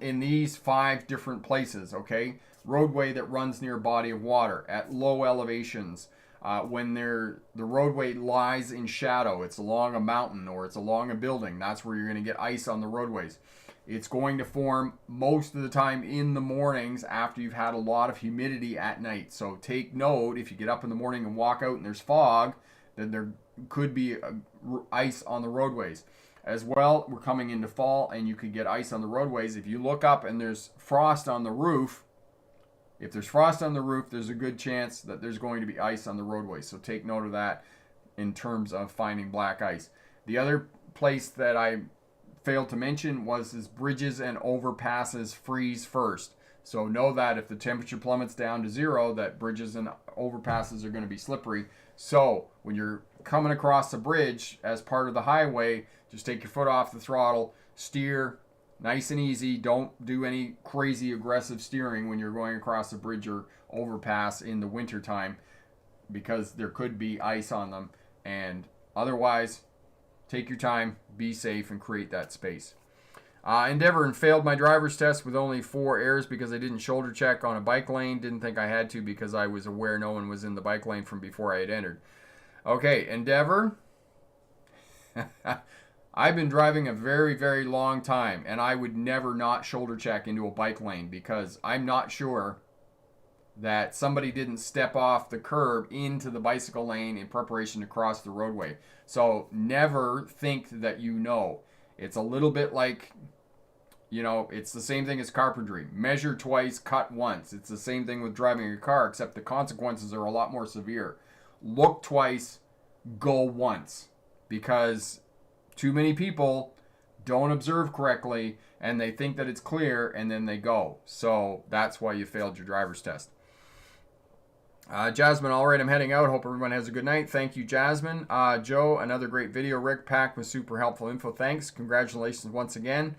in these 5 different places, okay? Roadway that runs near a body of water, at low elevations, when the roadway lies in shadow, it's along a mountain or it's along a building, that's where you're going to get ice on the roadways. It's going to form most of the time in the mornings after you've had a lot of humidity at night. So take note, if you get up in the morning and walk out and there's fog, then there could be ice on the roadways. As well, we're coming into fall and you could get ice on the roadways. If you look up and there's frost on the roof, if there's frost on the roof, there's a good chance that there's going to be ice on the roadways. So take note of that in terms of finding black ice. The other place that I failed to mention was bridges and overpasses freeze first. So know that if the temperature plummets down to 0, that bridges and overpasses are going to be slippery. So when you're coming across the bridge as part of the highway, just take your foot off the throttle, steer nice and easy. Don't do any crazy aggressive steering when you're going across a bridge or overpass in the wintertime, because there could be ice on them. And otherwise, take your time, be safe, and create that space. Endeavor and failed my driver's test with only 4 errors because I didn't shoulder check on a bike lane. Didn't think I had to because I was aware no one was in the bike lane from before I had entered. Okay, Endeavor. I've been driving a very, very long time, and I would never not shoulder check into a bike lane because I'm not sure that somebody didn't step off the curb into the bicycle lane in preparation to cross the roadway. So never think that you know. It's a little bit like, it's the same thing as carpentry. Measure twice, cut once. It's the same thing with driving a car, except the consequences are a lot more severe. Look twice, go once. Because too many people don't observe correctly, and they think that it's clear, and then they go. So that's why you failed your driver's test. Jasmine, all right, I'm heading out. Hope everyone has a good night. Thank you, Jasmine. Joe, another great video. Rick, packed with super helpful info. Thanks. Congratulations once again.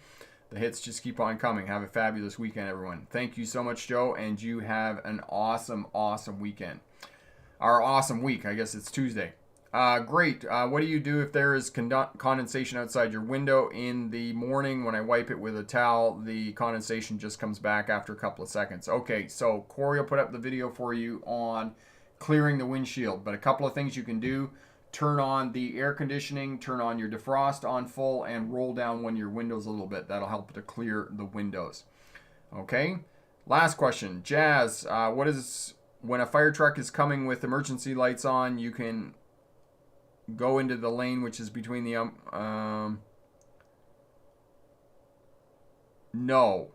The hits just keep on coming. Have a fabulous weekend, everyone. Thank you so much, Joe, and you have an awesome, awesome weekend. Or awesome week. I guess it's Tuesday. Great. What do you do if there is condensation outside your window in the morning? When I wipe it with a towel, the condensation just comes back after a couple of seconds. Okay, so Corey will put up the video for you on clearing the windshield. But a couple of things you can do. Turn on the air conditioning, turn on your defrost on full, and roll down one of your windows a little bit. That'll help to clear the windows. Okay, last question. Jazz, what is, when a fire truck is coming with emergency lights on, you can go into the lane which is between the no,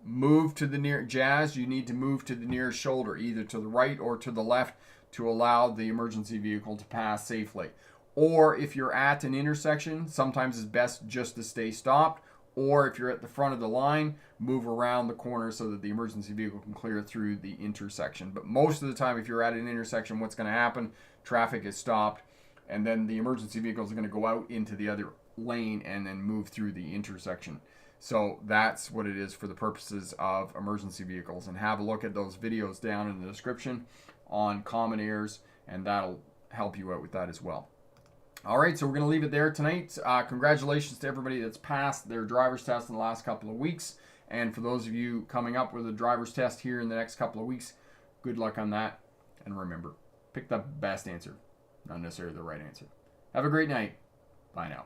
move to the near, Jazz, you need to move to the nearest shoulder, either to the right or to the left, to allow the emergency vehicle to pass safely. Or if you're at an intersection, sometimes it's best just to stay stopped. Or if you're at the front of the line, move around the corner so that the emergency vehicle can clear through the intersection. But most of the time, if you're at an intersection, what's going to happen? Traffic is stopped, and then the emergency vehicle is going to go out into the other lane and then move through the intersection. So that's what it is for the purposes of emergency vehicles. And have a look at those videos down in the description on common errors, and that'll help you out with that as well. All right, so we're going to leave it there tonight. Congratulations to everybody that's passed their driver's test in the last couple of weeks. And for those of you coming up with a driver's test here in the next couple of weeks, good luck on that. And remember, pick the best answer, not necessarily the right answer. Have a great night. Bye now.